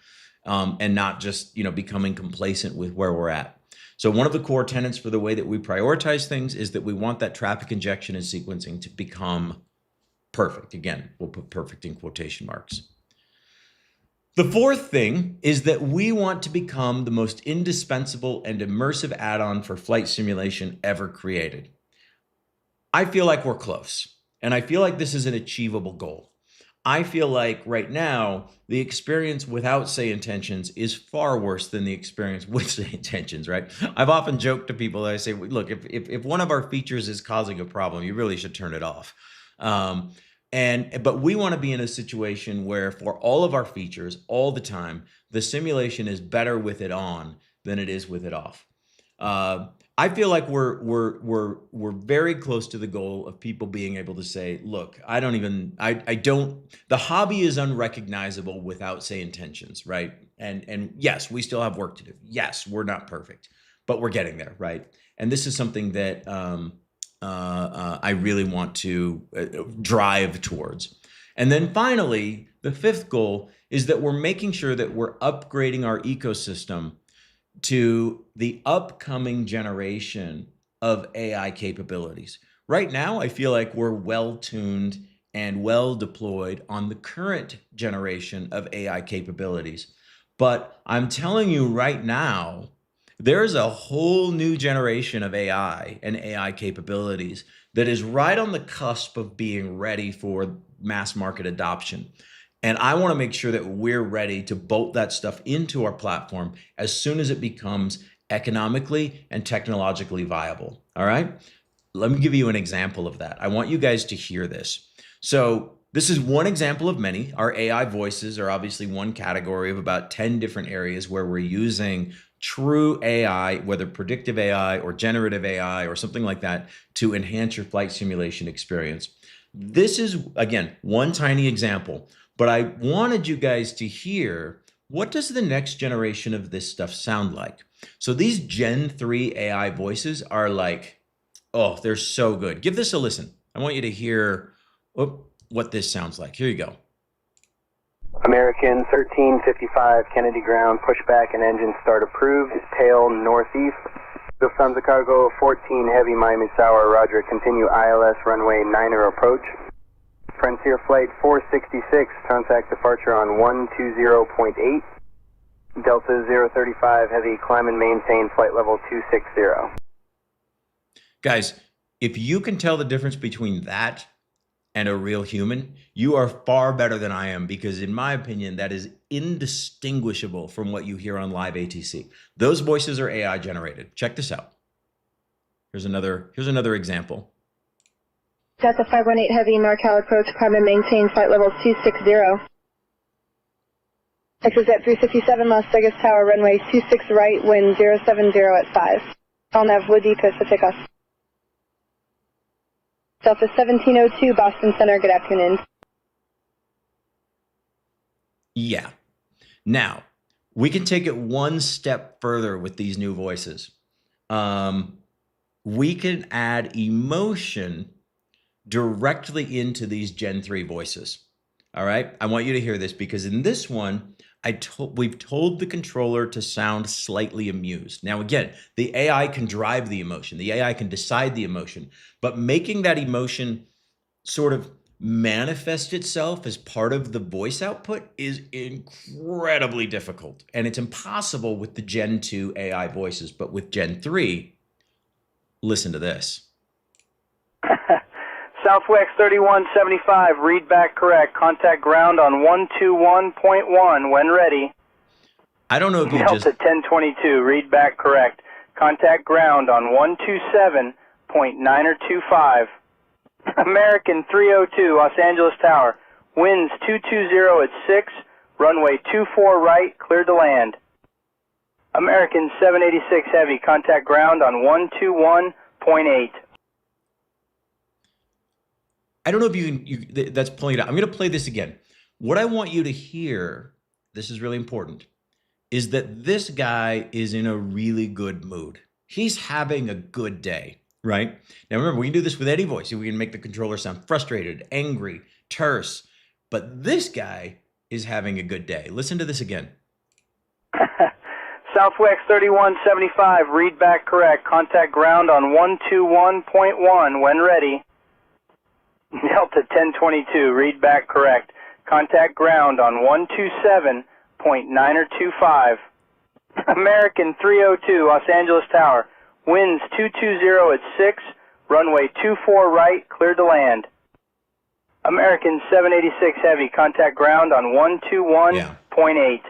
and not just becoming complacent with where we're at. So one of the core tenets for the way that we prioritize things is that we want that traffic injection and sequencing to become perfect. Again, we'll put perfect in quotation marks. The fourth thing is that we want to become the most indispensable and immersive add-on for flight simulation ever created. I feel like we're close, and I feel like this is an achievable goal. I feel like right now, the experience without SayIntentions is far worse than the experience with SayIntentions, right? I've often joked to people that I say, look, if one of our features is causing a problem, you really should turn it off. But we want to be in a situation where for all of our features, all the time, the simulation is better with it on than it is with it off. I feel like we're very close to the goal of people being able to say, look, the hobby is unrecognizable without SayIntentions, right? And yes, we still have work to do. Yes, we're not perfect, but we're getting there, right? And this is something that I really want to drive towards. And then finally, the fifth goal is that we're making sure that we're upgrading our ecosystem to the upcoming generation of AI capabilities. Right now, I feel like we're well-tuned and well-deployed on the current generation of AI capabilities. But I'm telling you right now, there's a whole new generation of AI and AI capabilities that is right on the cusp of being ready for mass market adoption. And I want to make sure that we're ready to bolt that stuff into our platform as soon as it becomes economically and technologically viable. All right? Let me give you an example of that. I want you guys to hear this. So this is one example of many. Our AI voices are obviously one category of about 10 different areas where we're using true AI, whether predictive AI or generative AI or something like that, to enhance your flight simulation experience. This is, again, one tiny example, but I wanted you guys to hear, what does the next generation of this stuff sound like? So these Gen 3 AI voices are like, oh, they're so good. Give this a listen. I want you to hear what this sounds like. Here you go. American 1355 Kennedy ground, pushback and engine start approved, tail northeast. Lufthansa cargo 14 heavy Miami Sour, roger, continue ILS runway 9er approach. Frontier flight 466, contact departure on 120.8. Delta 035 heavy, climb and maintain flight level 260. Guys, if you can tell the difference between that and a real human, you are far better than I am, because in my opinion, that is indistinguishable from what you hear on live ATC. Those voices are AI generated. Check this out. Here's another example. Delta 518 Heavy, NorCal approach, climb and maintain flight level 260. Exit at 357 Las Vegas Tower, runway 26 right, wind 070 at 5. I'll nav Wood Depot for takeoff. Delta 1702 Boston Center, good afternoon. Yeah. Now, we can take it one step further with these new voices. We can add emotion directly into these Gen 3 voices. All right? I want you to hear this, because in this one, we've told the controller to sound slightly amused. Now, again, the AI can drive the emotion. The AI can decide the emotion, but making that emotion sort of manifest itself as part of the voice output is incredibly difficult. And it's impossible with the Gen 2 AI voices, but with Gen 3, listen to this. Southwest 3175, read back correct. Contact ground on 121.1 when ready. I don't know if you Delta just... 1022, read back correct. Contact ground on 127.925. American 302, Los Angeles Tower. Winds 220 at 6, runway 24 right, cleared to land. American 786 Heavy, contact ground on 121.8. I don't know if that's pulling it out. I'm going to play this again. What I want you to hear, this is really important, is that this guy is in a really good mood. He's having a good day, right? Now remember, we can do this with any voice. We can make the controller sound frustrated, angry, terse, but this guy is having a good day. Listen to this again. Southwest 3175, read back correct. Contact ground on 121.1 when ready. Delta 1022, read back correct. Contact ground on 127.925. American 302, Los Angeles Tower. Winds 220 at 6, runway 24 right, cleared to land. American 786 Heavy, contact ground on 121.8.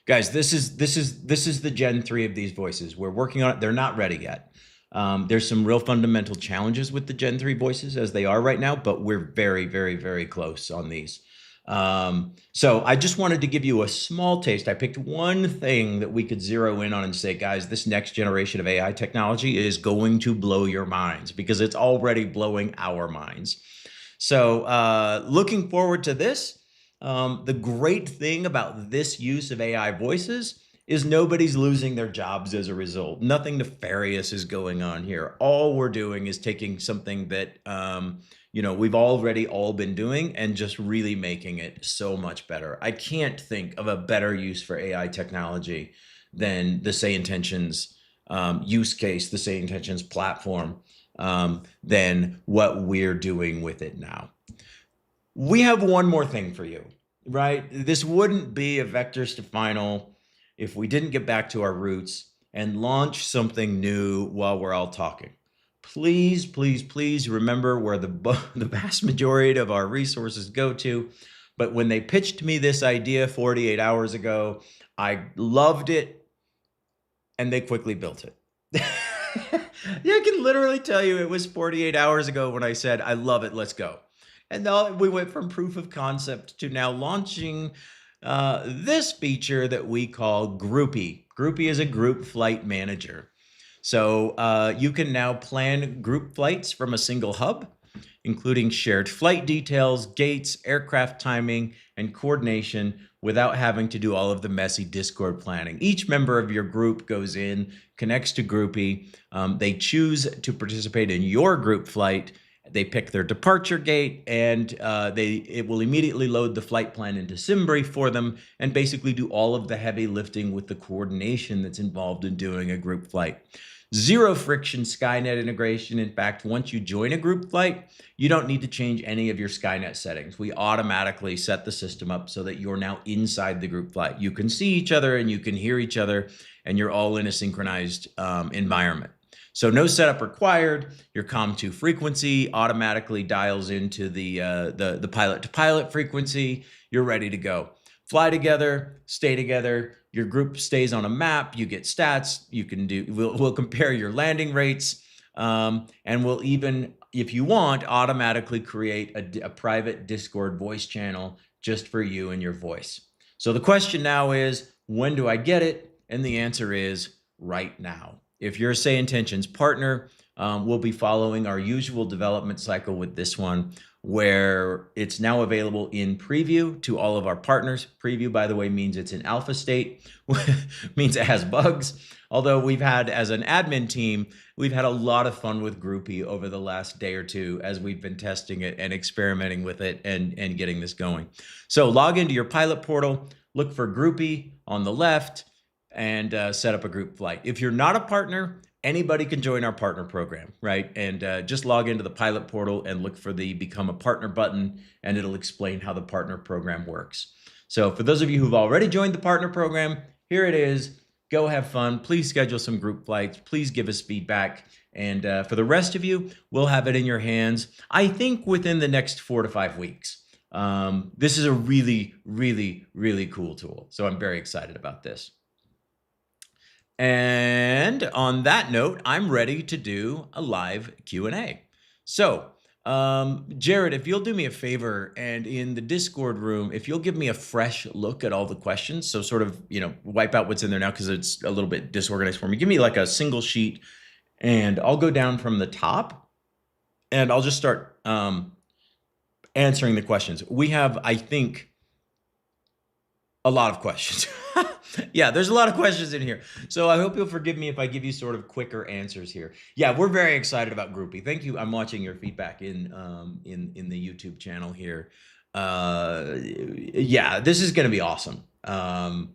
Guys, this is the Gen 3 of these voices. We're working on it. They're not ready yet. There's some real fundamental challenges with the Gen 3 voices as they are right now, but we're very, very, very close on these. So I just wanted to give you a small taste. I picked one thing that we could zero in on and say, guys, this next generation of AI technology is going to blow your minds, because it's already blowing our minds. So looking forward to this. The great thing about this use of AI voices is nobody's losing their jobs as a result. Nothing nefarious is going on here. All we're doing is taking something that we've already all been doing and just really making it so much better. I can't think of a better use for AI technology than the SayIntentions use case, the SayIntentions platform, than what we're doing with it now. We have one more thing for you, right? This wouldn't be a Vectors to Final if we didn't get back to our roots and launch something new while we're all talking. Please, please, please remember where the vast majority of our resources go to. But when they pitched me this idea 48 hours ago, I loved it, and they quickly built it. Yeah, I can literally tell you it was 48 hours ago when I said, I love it, let's go. And then we went from proof of concept to now launching this feature that we call Groupie. Groupie is a group flight manager. So you can now plan group flights from a single hub, including shared flight details, gates, aircraft timing, and coordination without having to do all of the messy Discord planning. Each member of your group goes in, connects to Groupie. They choose to participate in your group flight. They pick their departure gate, and it will immediately load the flight plan into Simbri for them and basically do all of the heavy lifting with the coordination that's involved in doing a group flight. Zero friction Skynet integration. In fact, once you join a group flight, you don't need to change any of your Skynet settings. We automatically set the system up so that you're now inside the group flight. You can see each other and you can hear each other, and you're all in a synchronized environment. So no setup required. Your COM2 frequency automatically dials into the pilot-to-pilot frequency. You're ready to go. Fly together, stay together. Your group stays on a map. You get stats. You can do. We'll compare your landing rates, and we'll even, if you want, automatically create a private Discord voice channel just for you and your voice. So the question now is, when do I get it? And the answer is right now. If you're a SayIntentions partner, we'll be following our usual development cycle with this one, where it's now available in preview to all of our partners. Preview, by the way, means it's in alpha state, means it has bugs. Although we've had, as an admin team, we've had a lot of fun with Groupie over the last day or two as we've been testing it and experimenting with it and getting this going. So log into your pilot portal, look for Groupie on the left, and set up a group flight. If you're not a partner, anybody can join our partner program, right? And just log into the pilot portal and look for the Become a Partner button, and it'll explain how the partner program works. So for those of you who've already joined the partner program, here it is. Go have fun. Please schedule some group flights. Please give us feedback. And for the rest of you, we'll have it in your hands, I think, within the next 4 to 5 weeks. This is a really, really, really cool tool. So I'm very excited about this. And on that note, I'm ready to do a live Q&A. So, Jared, if you'll do me a favor, and in the Discord room, if you'll give me a fresh look at all the questions, so sort of, wipe out what's in there now because it's a little bit disorganized for me. Give me like a single sheet, and I'll go down from the top, and I'll just start answering the questions. We have, I think, a lot of questions. Yeah, there's a lot of questions in here. So I hope you'll forgive me if I give you sort of quicker answers here. Yeah, we're very excited about Groupie. Thank you. I'm watching your feedback in the YouTube channel here. Yeah, this is going to be awesome. And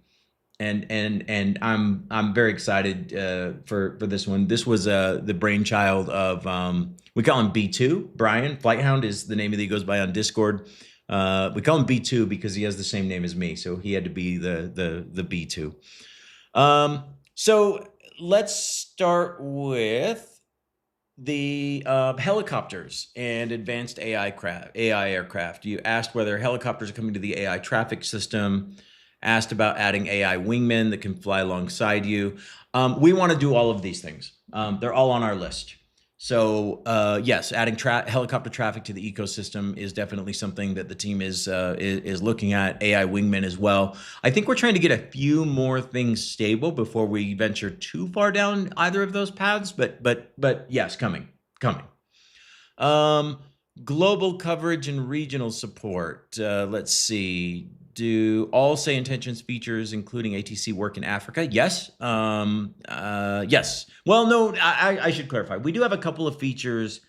I'm very excited for this one. This was the brainchild of we call him B2. Brian Flighthound is the name that he goes by on Discord. We call him B2 because he has the same name as me, so he had to be the B2. So let's start with the helicopters and advanced AI aircraft. You asked whether helicopters are coming to the AI traffic system, asked about adding AI wingmen that can fly alongside you. We want to do all of these things. They're all on our list. So yes, adding helicopter traffic to the ecosystem is definitely something that the team is looking at. AI wingmen as well. I think we're trying to get a few more things stable before we venture too far down either of those paths. But yes, coming. Global coverage and regional support. Let's see. Do all SayIntentions features, including ATC, work in Africa? Yes. Yes. Well, no, I should clarify. We do have a couple of features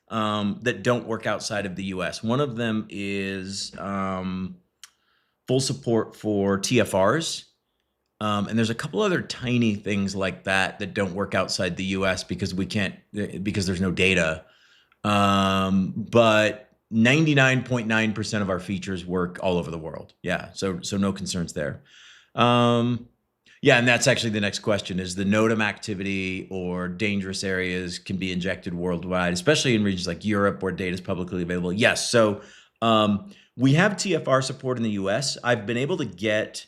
that don't work outside of the US. One of them is full support for TFRs. And there's a couple other tiny things like that don't work outside the US because because there's no data. But 99.9% of our features work all over the world. Yeah, so no concerns there. Yeah, and that's actually the next question, is the NOTAM activity or dangerous areas can be injected worldwide, especially in regions like Europe where data is publicly available. Yes, so we have TFR support in the US. I've been able to get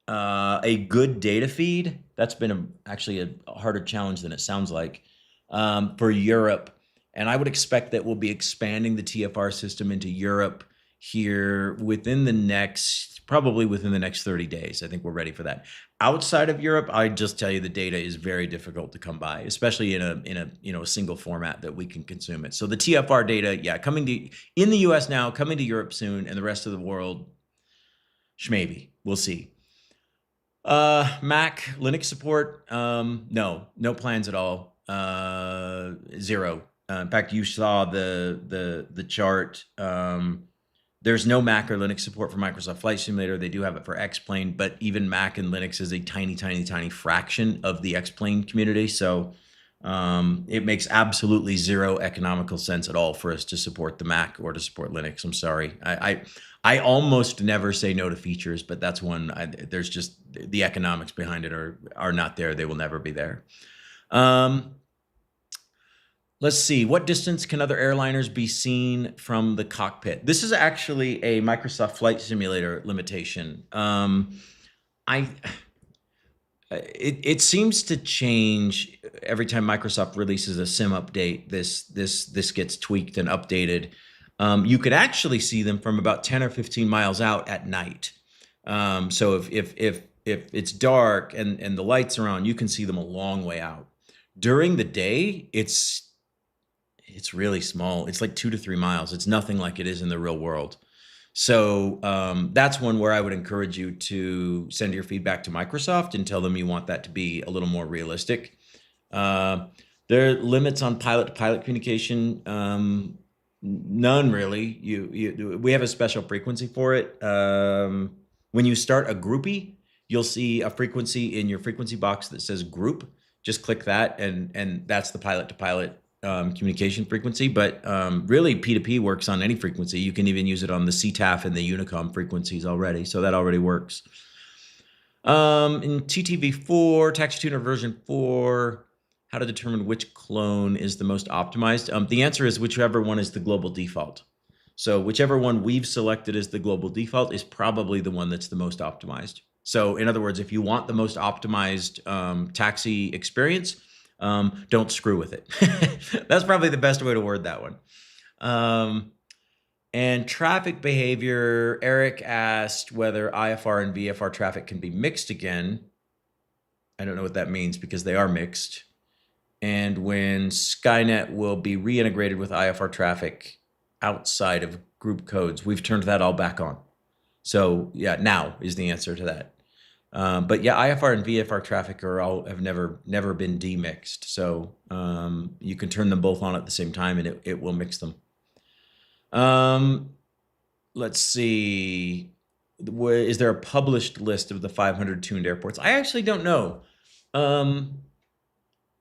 a good data feed. That's been actually a harder challenge than it sounds like for Europe. And I would expect that we'll be expanding the TFR system into Europe here probably within the next 30 days. I think we're ready for that. Outside of Europe, I just tell you the data is very difficult to come by, especially in a single format that we can consume it. So the TFR data, yeah, in the US now, coming to Europe soon, and the rest of the world, maybe we'll see. Mac Linux support, no plans at all. Zero. In fact, you saw the chart. There's no Mac or Linux support for Microsoft Flight Simulator. They do have it for X-Plane, but even Mac and Linux is a tiny, tiny, tiny fraction of the X-Plane community. So it makes absolutely zero economical sense at all for us to support the Mac or to support Linux. I'm sorry. I almost never say no to features, but that's one. There's just the economics behind it are not there. They will never be there. Let's see, what distance can other airliners be seen from the cockpit? This is actually a Microsoft Flight Simulator limitation. It seems to change every time Microsoft releases a sim update. This gets tweaked and updated. You could actually see them from about 10 or 15 miles out at night. So if it's dark and the lights are on, you can see them a long way out. During the day, it's really small. It's like 2 to 3 miles. It's nothing like it is in the real world. So that's one where I would encourage you to send your feedback to Microsoft and tell them you want that to be a little more realistic. There are limits on pilot-to-pilot communication. None really. We have a special frequency for it. When you start a Groupie, you'll see a frequency in your frequency box that says group. Just click that, and that's the pilot-to-pilot communication frequency. But really, P2P works on any frequency. You can even use it on the CTAF and the Unicom frequencies already, so that already works. In TTV4, Taxi Tuner version 4, how to determine which clone is the most optimized? The answer is whichever one is the global default. So whichever one we've selected as the global default is probably the one that's the most optimized. So in other words, if you want the most optimized taxi experience, don't screw with it. That's probably the best way to word that one. And traffic behavior, Eric asked whether IFR and VFR traffic can be mixed again. I don't know what that means because they are mixed. And when Skynet will be reintegrated with IFR traffic outside of group codes, we've turned that all back on. So yeah, now is the answer to that. But yeah, IFR and VFR traffic have never been demixed. So you can turn them both on at the same time and it will mix them. Let's see. Is there a published list of the 500 tuned airports? I actually don't know.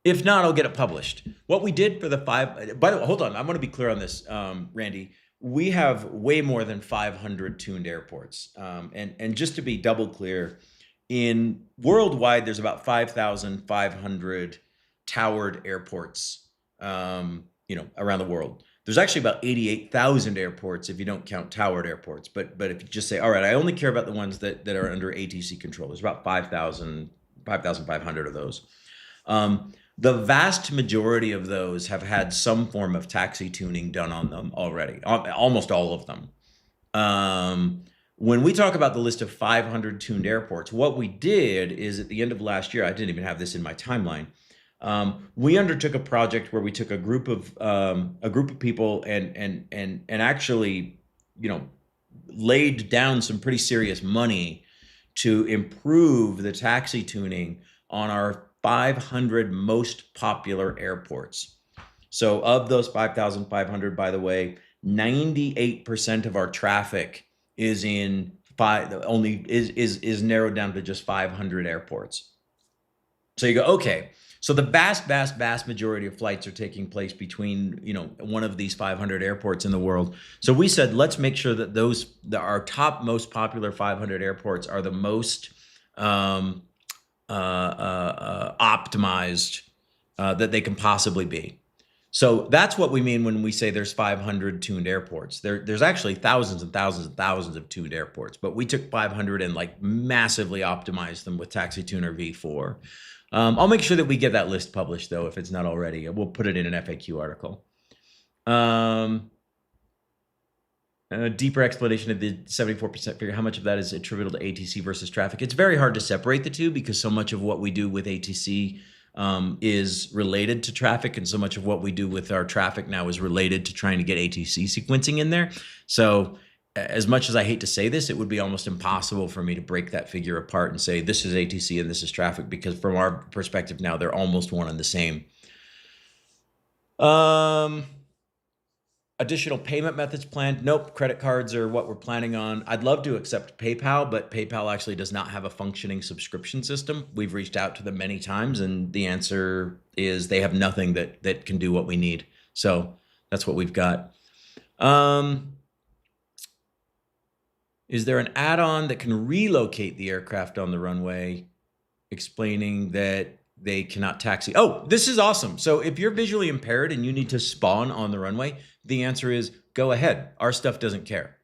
If not, I'll get it published. What we did for the by the way, hold on. I want to be clear on this, Randy. We have way more than 500 tuned airports. And just to be double clear, in worldwide, there's about 5,500 towered airports, around the world. There's actually about 88,000 airports if you don't count towered airports. But if you just say, all right, I only care about the ones that are under ATC control. There's about 5,500 of those. The vast majority of those have had some form of taxi tuning done on them already, almost all of them. When we talk about the list of 500 tuned airports, what we did is at the end of last year, I didn't even have this in my timeline. We undertook a project where we took a group of people and actually, laid down some pretty serious money to improve the taxi tuning on our 500 most popular airports. So of those 5,500, by the way, 98% of our traffic is in is narrowed down to just 500 airports. So you go, okay, so the vast majority of flights are taking place between, one of these 500 airports in the world. So we said, let's make sure that our top most popular 500 airports are the most optimized that they can possibly be. So that's what we mean when we say there's 500 tuned airports. There's actually thousands and thousands and thousands of tuned airports, but we took 500 and massively optimized them with Taxi Tuner V4. I'll make sure that we get that list published though, if it's not already. We'll put it in an FAQ article. A deeper explanation of the 74% figure, how much of that is attributable to ATC versus traffic? It's very hard to separate the two because so much of what we do with ATC is related to traffic, and so much of what we do with our traffic now is related to trying to get ATC sequencing in there. So as much as I hate to say this, it would be almost impossible for me to break that figure apart and say this is ATC and this is traffic, because from our perspective now, they're almost one and the same. Additional payment methods planned? Nope. Credit cards are what we're planning on. I'd love to accept PayPal, but PayPal actually does not have a functioning subscription system. We've reached out to them many times, and the answer is they have nothing that can do what we need. So that's what we've got. Is there an add-on that can relocate the aircraft on the runway, explaining that they cannot taxi. Oh, this is awesome. So if you're visually impaired and you need to spawn on the runway, the answer is go ahead. Our stuff doesn't care.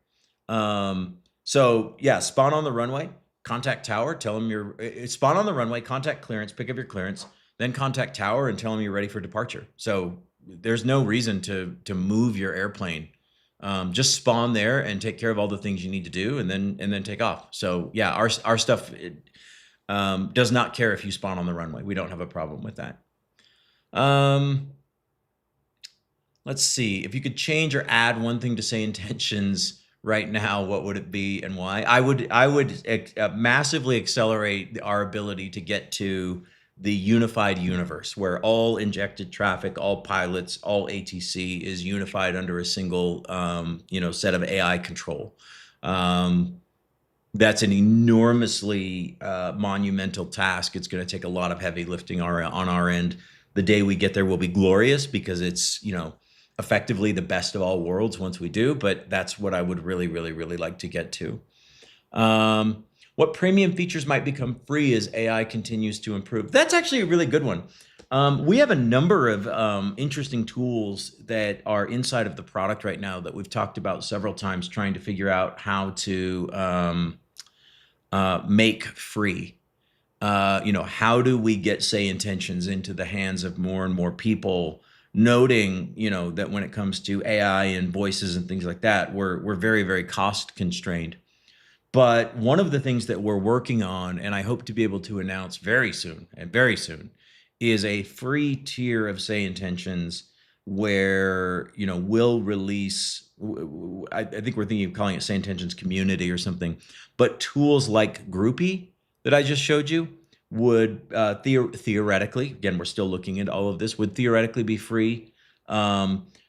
So yeah, spawn on the runway, contact tower, tell them you're spawn on the runway, contact clearance, pick up your clearance, then contact tower and tell them you're ready for departure. So there's no reason to move your airplane. Just spawn there and take care of all the things you need to do, and then take off. So yeah, our stuff does not care if you spawn on the runway. We don't have a problem with that. Let's see, if you could change or add one thing to SayIntentions right now, what would it be and why? I would massively accelerate our ability to get to the unified universe where all injected traffic, all pilots, all ATC is unified under a single set of AI control. That's an enormously monumental task. It's going to take a lot of heavy lifting on our end. The day we get there will be glorious because it's, effectively the best of all worlds once we do, but that's what I would really, really, really like to get to. What premium features might become free as AI continues to improve? That's actually a really good one. We have a number of interesting tools that are inside of the product right now that we've talked about several times, trying to figure out how to make free. How do we get SayIntentions into the hands of more and more people, noting, that when it comes to AI and voices and things like that, we're very, very cost constrained. But one of the things that we're working on, and I hope to be able to announce very soon, is a free tier of SayIntentions where, we'll release, I think we're thinking of calling it SayIntentions Community or something, but tools like Groupie that I just showed you would theoretically, again, we're still looking into all of this, would theoretically be free.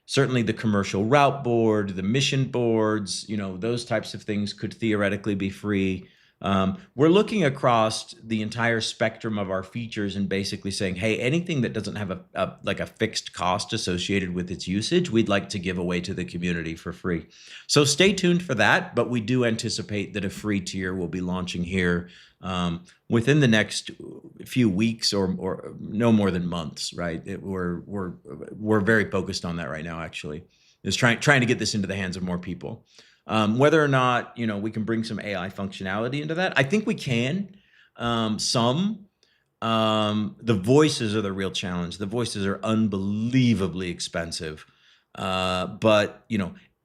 Certainly the commercial route board, the mission boards, those types of things could theoretically be free. We're looking across the entire spectrum of our features and basically saying, hey, anything that doesn't have a fixed cost associated with its usage, we'd like to give away to the community for free. So stay tuned for that, but we do anticipate that a free tier will be launching here within the next few weeks or no more than months, right? We're very focused on that right now, actually, is trying to get this into the hands of more people. Whether or not, we can bring some AI functionality into that, I think we can. The voices are the real challenge. The voices are unbelievably expensive. But,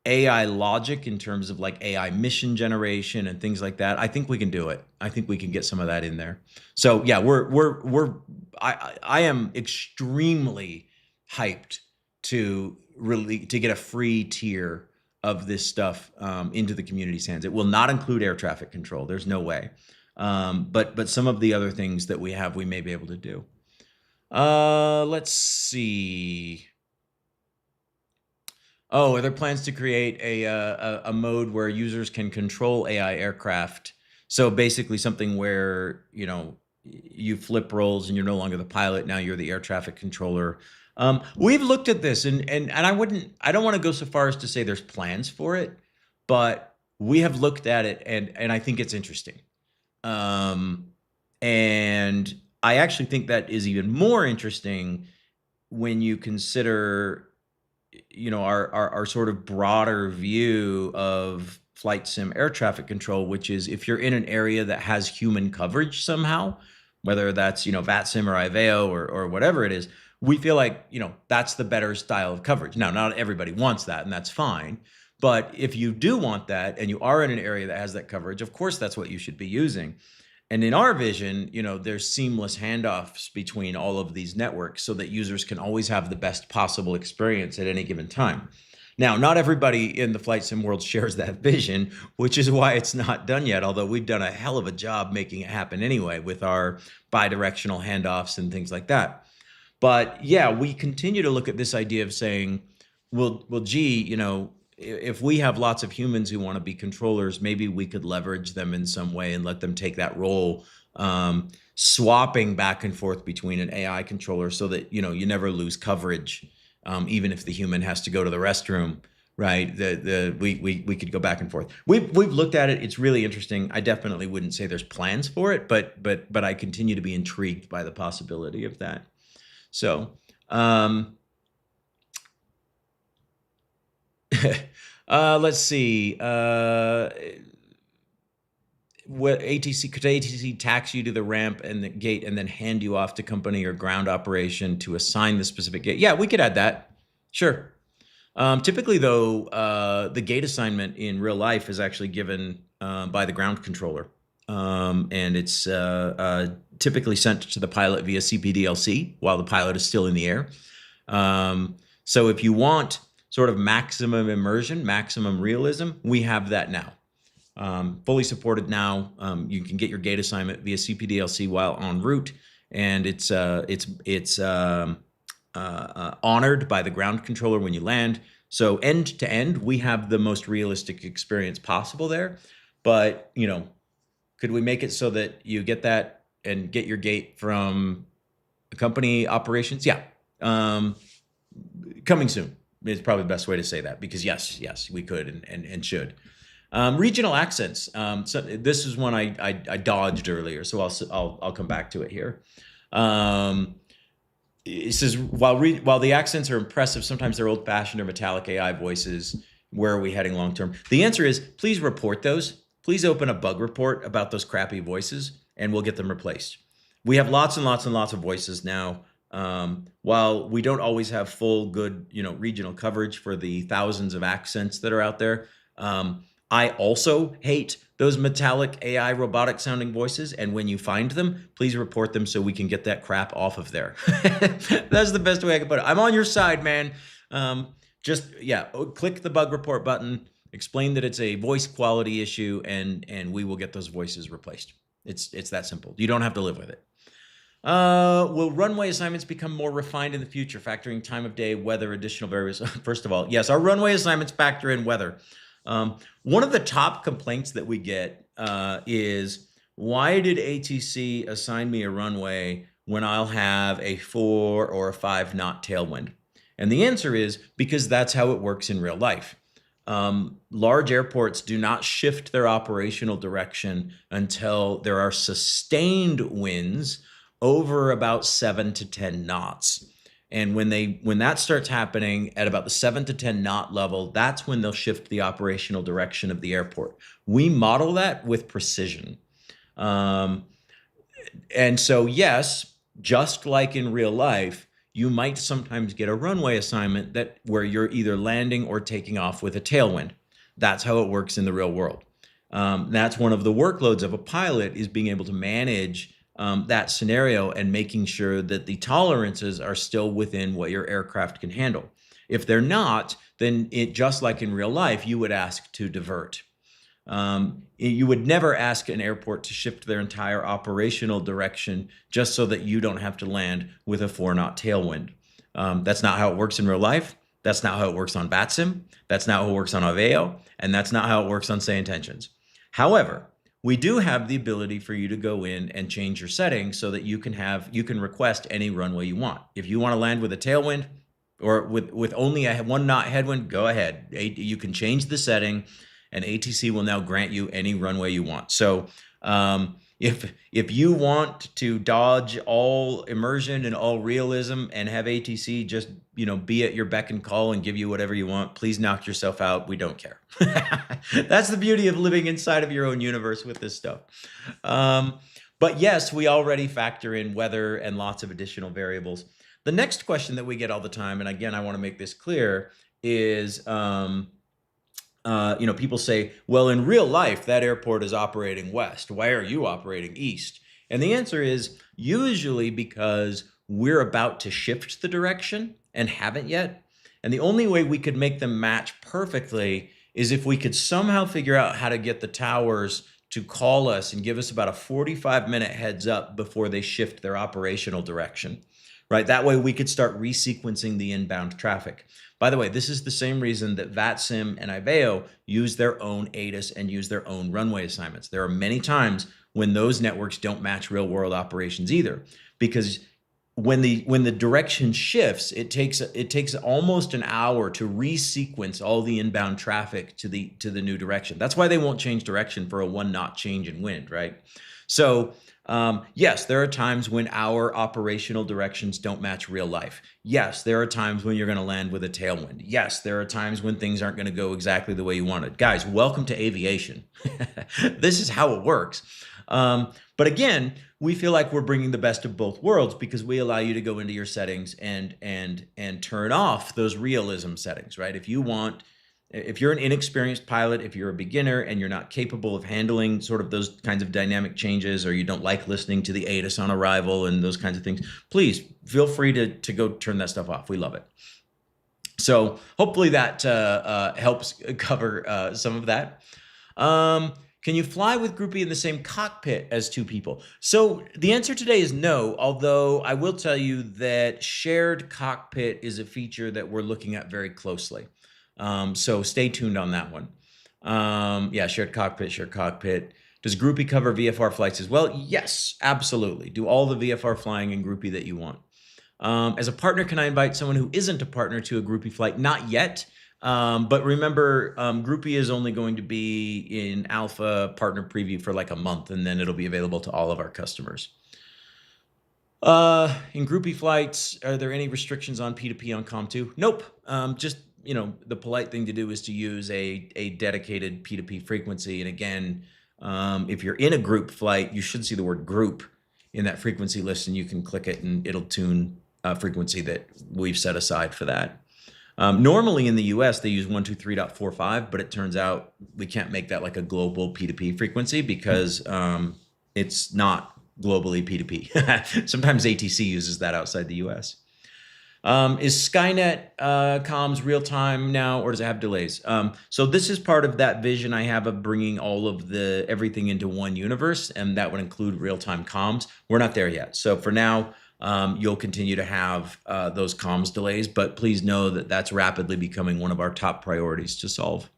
AI logic in terms of like AI mission generation and things like that, I think we can do it. I think we can get some of that in there. So yeah, I am extremely hyped to get a free tier of this stuff into the community's hands. It will not include air traffic control. There's no way. But some of the other things that we have, we may be able to do. Let's see. Oh, are there plans to create a mode where users can control AI aircraft? So basically something where, you flip roles and you're no longer the pilot. Now you're the air traffic controller. We've looked at this and I don't want to go so far as to say there's plans for it, but we have looked at it and I think it's interesting. And I actually think that is even more interesting when you consider, our sort of broader view of flight sim air traffic control, which is if you're in an area that has human coverage somehow, whether that's, VATSIM or IVEO or whatever it is, we feel like, that's the better style of coverage. Now, not everybody wants that, and that's fine. But if you do want that and you are in an area that has that coverage, of course, that's what you should be using. And in our vision, there's seamless handoffs between all of these networks so that users can always have the best possible experience at any given time. Now, not everybody in the flight sim world shares that vision, which is why it's not done yet, although we've done a hell of a job making it happen anyway with our bidirectional handoffs and things like that. But yeah, we continue to look at this idea of saying, well, gee, if we have lots of humans who want to be controllers, maybe we could leverage them in some way and let them take that role, swapping back and forth between an AI controller so that, you never lose coverage, even if the human has to go to the restroom, right? We could go back and forth. We've looked at it. It's really interesting. I definitely wouldn't say there's plans for it, but I continue to be intrigued by the possibility of that. So, let's see. What ATC could ATC tax you to the ramp and the gate and then hand you off to company or ground operation to assign the specific gate? Yeah, we could add that. Sure. Typically, though, the gate assignment in real life is actually given by the ground controller, and it's typically sent to the pilot via CPDLC while the pilot is still in the air. So if you want sort of maximum immersion, maximum realism, we have that now. Fully supported now. You can get your gate assignment via CPDLC while en route, and it's honored by the ground controller when you land. So end to end, we have the most realistic experience possible there. But, you know, could we make it so that you get that and get your gate from company operations? Yeah. Coming soon is probably the best way to say that, because yes, we could and should. Regional accents. So this is one I dodged earlier, so I'll come back to it here. It says, while the accents are impressive, sometimes they're old-fashioned or metallic AI voices. Where are we heading long-term? The answer is, please report those. Please open a bug report about those crappy voices, and we'll get them replaced. We have lots and lots and lots of voices now. While we don't always have full, good, regional coverage for the thousands of accents that are out there, I also hate those metallic AI robotic sounding voices. And when you find them, please report them so we can get that crap off of there. That's the best way I can put it. I'm on your side, man. Click the bug report button, explain that it's a voice quality issue, and we will get those voices replaced. It's that simple. You don't have to live with it. Will runway assignments become more refined in the future, factoring time of day, weather, additional variables? First of all, yes, our runway assignments factor in weather. One of the top complaints that we get is, why did ATC assign me a runway when I'll have a 4 or a 5 knot tailwind? And the answer is because that's how it works in real life. Large airports do not shift their operational direction until there are sustained winds over about 7 to 10 knots. And when that starts happening at about the 7 to 10 knot level, that's when they'll shift the operational direction of the airport. We model that with precision. And so, yes, just like in real life, you might sometimes get a runway assignment where you're either landing or taking off with a tailwind. That's how it works in the real world. That's one of the workloads of a pilot, is being able to manage that scenario and making sure that the tolerances are still within what your aircraft can handle. If they're not, then just like in real life, you would ask to divert. You would never ask an airport to shift their entire operational direction just so that you don't have to land with a 4 knot tailwind. That's not how it works in real life. That's not how it works on VATSIM. That's not how it works on Aveo. And that's not how it works on SayIntentions. However, we do have the ability for you to go in and change your settings so that you can request any runway you want. If you want to land with a tailwind or with only a 1 knot headwind, go ahead. You can change the setting, and ATC will now grant you any runway you want. So if you want to dodge all immersion and all realism and have ATC just be at your beck and call and give you whatever you want, please knock yourself out. We don't care. That's the beauty of living inside of your own universe with this stuff. But yes, we already factor in weather and lots of additional variables. The next question that we get all the time, and again, I want to make this clear, is people say, well, in real life, that airport is operating west. Why are you operating east? And the answer is usually because we're about to shift the direction and haven't yet. And the only way we could make them match perfectly is if we could somehow figure out how to get the towers to call us and give us about a 45-minute heads up before they shift their operational direction, right? That way we could start resequencing the inbound traffic. By the way, this is the same reason that VATSIM and Aveo use their own ATIS and use their own runway assignments. There are many times when those networks don't match real-world operations either, because when the direction shifts, it takes almost an hour to resequence all the inbound traffic to the new direction. That's why they won't change direction for a 1 knot change in wind, right? So yes, there are times when our operational directions don't match real life. Yes, there are times when you're going to land with a tailwind. Yes, there are times when things aren't going to go exactly the way you wanted. Guys, welcome to aviation. This is how it works. But again, we feel like we're bringing the best of both worlds because we allow you to go into your settings and turn off those realism settings, right? If you're an inexperienced pilot, if you're a beginner and you're not capable of handling sort of those kinds of dynamic changes, or you don't like listening to the ATIS on arrival and those kinds of things, please feel free to go turn that stuff off. We love it. So hopefully that helps cover some of that. Can you fly with Groupie in the same cockpit as 2 people? So the answer today is no, although I will tell you that shared cockpit is a feature that we're looking at very closely. So stay tuned on that one. Yeah, shared cockpit. Does Groupie cover VFR flights as well? Yes, absolutely. Do all the VFR flying in Groupie that you want. As a partner, can I invite someone who isn't a partner to a Groupie flight? Not yet. But remember, Groupie is only going to be in alpha partner preview for like a month, and then it'll be available to all of our customers. In Groupie flights, are there any restrictions on P2P on COM2? Nope. Just, the polite thing to do is to use a dedicated P2P frequency. And again, if you're in a group flight, you should see the word group in that frequency list, and you can click it and it'll tune a frequency that we've set aside for that. Normally in the US, they use 123.45, but it turns out we can't make that like a global P2P frequency because it's not globally P2P. Sometimes ATC uses that outside the US. Is Skynet comms real time now, or does it have delays? So this is part of that vision I have of bringing all of everything into one universe, and that would include real time comms. We're not there yet. So for now, you'll continue to have those comms delays, but please know that that's rapidly becoming one of our top priorities to solve.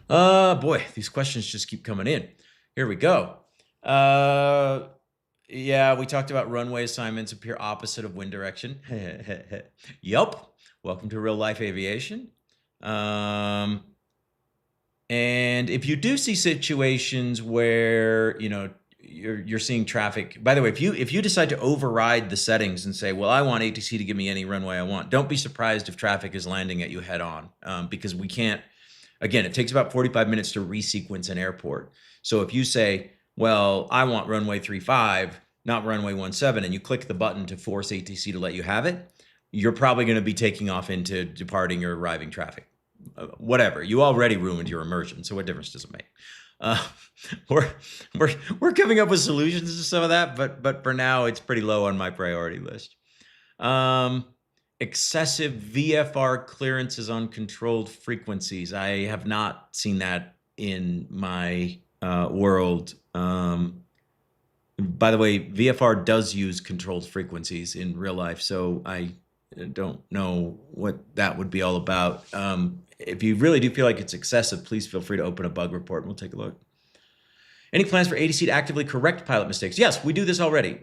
Boy, these questions just keep coming in. Here we go. Yeah, we talked about runway assignments appear opposite of wind direction. Yup. Welcome to real life aviation. And if you do see situations where, you're seeing traffic. By the way, if you decide to override the settings and say, well, I want ATC to give me any runway I want, don't be surprised if traffic is landing at you head on, because we can't, again, it takes about 45 minutes to resequence an airport. So if you say, well, I want runway 35, not runway 17, and you click the button to force ATC to let you have it, you're probably going to be taking off into departing or arriving traffic. Whatever, you already ruined your immersion, so what difference does it make? We're coming up with solutions to some of that, but for now, it's pretty low on my priority list. Excessive VFR clearances on controlled frequencies. I have not seen that in my world. By the way, VFR does use controlled frequencies in real life, so I don't know what that would be all about. If you really do feel like it's excessive, please feel free to open a bug report and we'll take a look. Any plans for ATC to actively correct pilot mistakes? Yes, we do this already.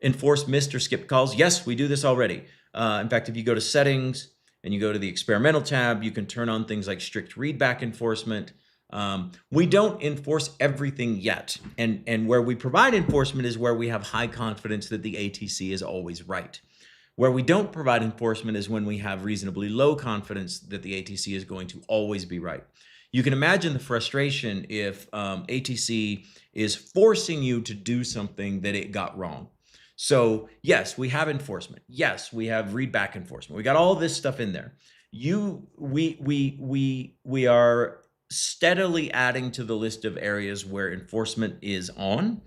Enforce missed or skipped calls? Yes, we do this already. In fact, if you go to settings and you go to the experimental tab, you can turn on things like strict readback enforcement. We don't enforce everything yet. And where we provide enforcement is where we have high confidence that the ATC is always right. Where we don't provide enforcement is when we have reasonably low confidence that the ATC is going to always be right. You can imagine the frustration if ATC is forcing you to do something that it got wrong. So yes, we have enforcement. Yes, we have readback enforcement. We got all this stuff in there. We are steadily adding to the list of areas where enforcement is on.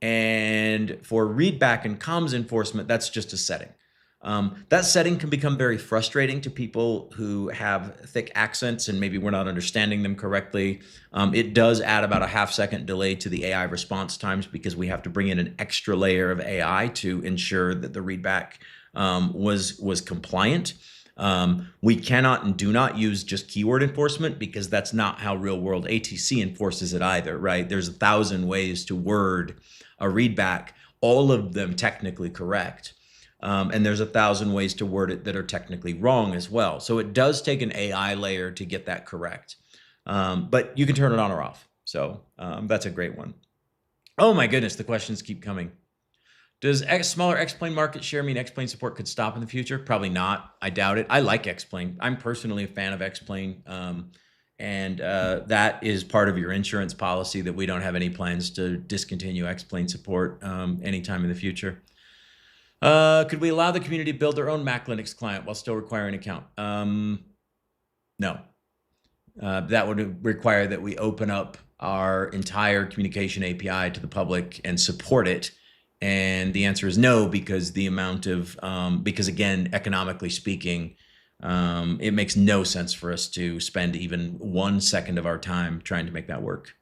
And for readback and comms enforcement, that's just a setting. That setting can become very frustrating to people who have thick accents and maybe we're not understanding them correctly. It does add about a half-second delay to the AI response times because we have to bring in an extra layer of AI to ensure that the readback was compliant. We cannot and do not use just keyword enforcement because that's not how real-world ATC enforces it either, right? There's 1,000 ways to word a readback. all of them technically correct. And there's 1,000 ways to word it that are technically wrong as well. So it does take an AI layer to get that correct. But you can turn it on or off. So that's a great one. Oh my goodness, the questions keep coming. Does smaller X-Plane market share mean X-Plane support could stop in the future? Probably not. I doubt it. I like X-Plane. I'm personally a fan of X-Plane. And that is part of your insurance policy, that we don't have any plans to discontinue X-Plane support anytime in the future. Could we allow the community to build their own Mac Linux client while still requiring an account? No. That would require that we open up our entire communication API to the public and support it. And the answer is no, because the amount of, because again, economically speaking, it makes no sense for us to spend even 1 second of our time trying to make that work.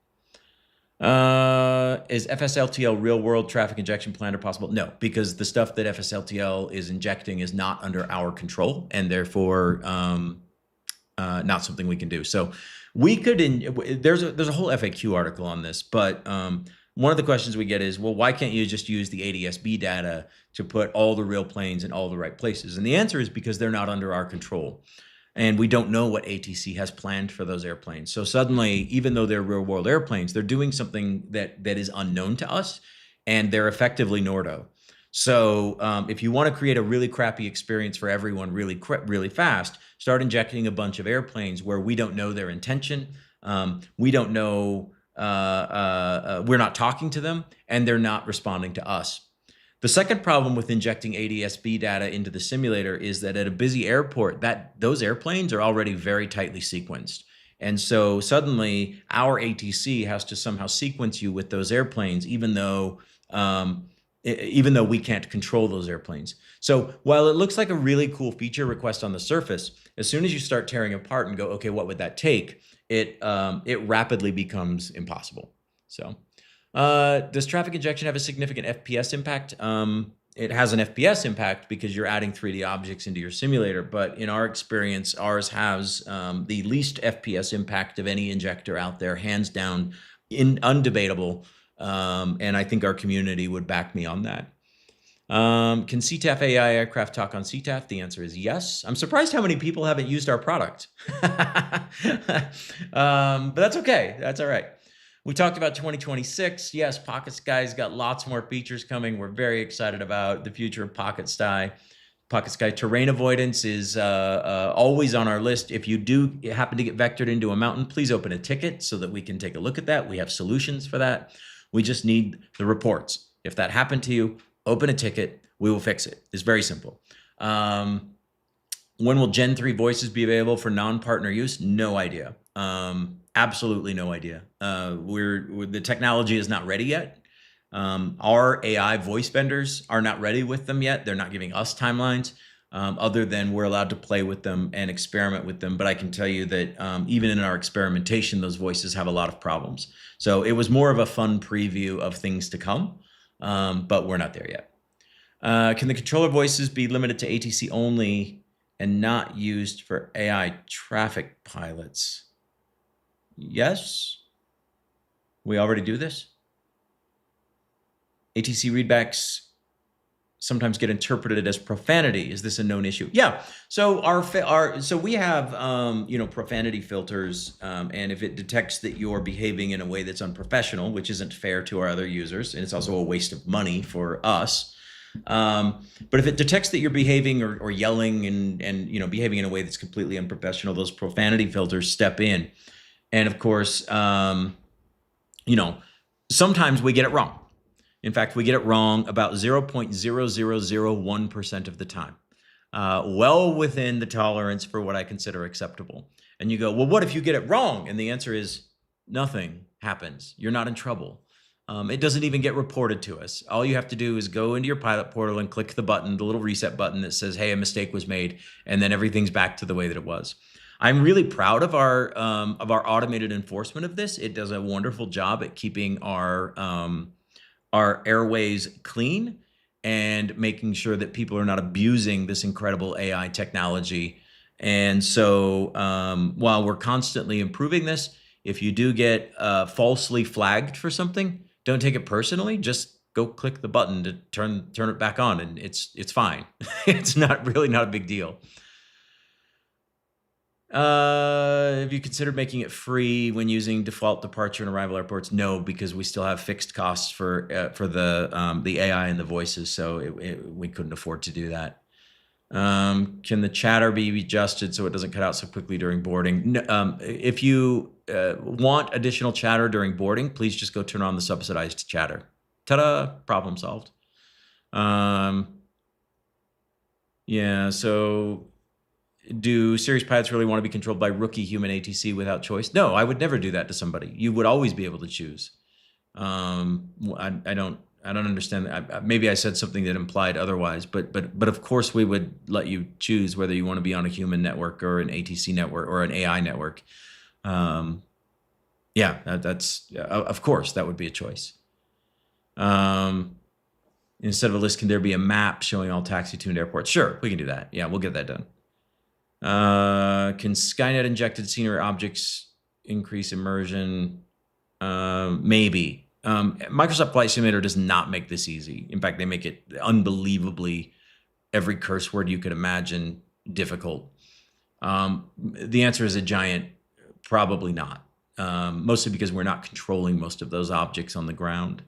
Is FSLTL real world traffic injection planned or possible? No, because the stuff that FSLTL is injecting is not under our control, and therefore not something we can do. So we could, there's a whole FAQ article on this, but one of the questions we get is, well, why can't you just use the ADS-B data to put all the real planes in all the right places? And the answer is because they're not under our control. And we don't know what ATC has planned for those airplanes. So suddenly, even though they're real world airplanes, they're doing something that is unknown to us, and they're effectively Nordo. So if you want to create a really crappy experience for everyone really fast, start injecting a bunch of airplanes where we don't know their intention. We don't know, we're not talking to them, and they're not responding to us. The second problem with injecting ADS-B data into the simulator is that at a busy airport, those airplanes are already very tightly sequenced. And so suddenly our ATC has to somehow sequence you with those airplanes, even though we can't control those airplanes. So while it looks like a really cool feature request on the surface, as soon as you start tearing apart and go, okay, what would that take? It rapidly becomes impossible. So. Does traffic injection have a significant FPS impact? It has an FPS impact because you're adding 3D objects into your simulator, but in our experience, ours has the least FPS impact of any injector out there, hands down, undebatable, and I think our community would back me on that. Can CTAF AI aircraft talk on CTAF? The answer is yes. I'm surprised how many people haven't used our product. But that's okay. That's all right. We talked about 2026. Yes, Pocket Sky's got lots more features coming. We're very excited about the future of Pocket Sky. Pocket Sky terrain avoidance is always on our list. If you do happen to get vectored into a mountain, please open a ticket so that we can take a look at that. We have solutions for that. We just need the reports. If that happened to you, open a ticket. We will fix it. It's very simple. When will Gen 3 voices be available for non-partner use? No idea. Absolutely no idea. The technology is not ready yet. Our AI voice vendors are not ready with them yet. They're not giving us timelines, other than we're allowed to play with them and experiment with them. But I can tell you that even in our experimentation, those voices have a lot of problems. So it was more of a fun preview of things to come, but we're not there yet. Can the controller voices be limited to ATC only and not used for AI traffic pilots? Yes, we already do this. ATC readbacks sometimes get interpreted as profanity. Is this a known issue? Yeah. So so we have profanity filters, and if it detects that you're behaving in a way that's unprofessional, which isn't fair to our other users, and it's also a waste of money for us. But if it detects that you're behaving or yelling and behaving in a way that's completely unprofessional, those profanity filters step in. And of course, sometimes we get it wrong. In fact, we get it wrong about 0.0001% of the time, well within the tolerance for what I consider acceptable. And you go, well, what if you get it wrong? And the answer is nothing happens. You're not in trouble. It doesn't even get reported to us. All you have to do is go into your pilot portal and click the button, the little reset button that says, hey, a mistake was made, and then everything's back to the way that it was. I'm really proud of our automated enforcement of this. It does a wonderful job at keeping our airways clean and making sure that people are not abusing this incredible AI technology. And so while we're constantly improving this, if you do get falsely flagged for something, don't take it personally. Just go click the button to turn it back on, and it's fine. It's not a big deal. Have you considered making it free when using default departure and arrival airports? No, because we still have fixed costs for the AI and the voices, so we couldn't afford to do that. Can the chatter be adjusted so it doesn't cut out so quickly during boarding? No, if you want additional chatter during boarding, please just go turn on the subsidized chatter. Ta-da! Problem solved. Yeah, so do serious pilots really want to be controlled by rookie human ATC without choice? No, I would never do that to somebody. You would always be able to choose. I don't understand. Maybe I said something that implied otherwise, but of course we would let you choose whether you want to be on a human network or an ATC network or an AI network. Yeah, that's of course that would be a choice. Instead of a list, can there be a map showing all taxi-tuned airports? Sure, we can do that. Yeah, we'll get that done. Can Skynet injected scenery objects increase immersion? Maybe. Microsoft Flight Simulator does not make this easy. In fact, they make it unbelievably, every curse word you could imagine, difficult. The answer is a giant probably not. Mostly because we're not controlling most of those objects on the ground.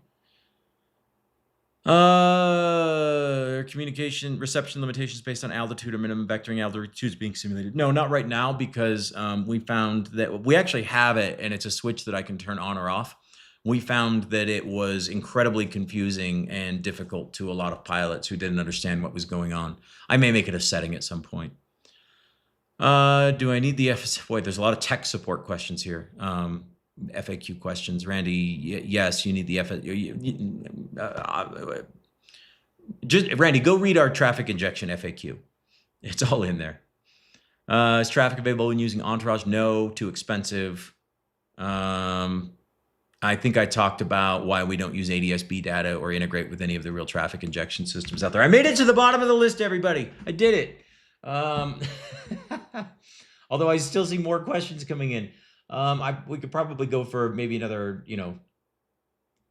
Communication reception limitations based on altitude or minimum vectoring altitudes being simulated. No, not right now, because we found that we actually have it, and it's a switch that I can turn on or off. We found that it was incredibly confusing and difficult to a lot of pilots who didn't understand what was going on. I may make it a setting at some point. Do I need the boy, there's a lot of tech support questions here. FAQ questions. Randy, yes, you need the Randy, go read our traffic injection FAQ. It's all in there. Is traffic available when using Entourage? No, too expensive. I think I talked about why we don't use ADS-B data or integrate with any of the real traffic injection systems out there. I made it to the bottom of the list, everybody. I did it. Although I still see more questions coming in. We could probably go for maybe another,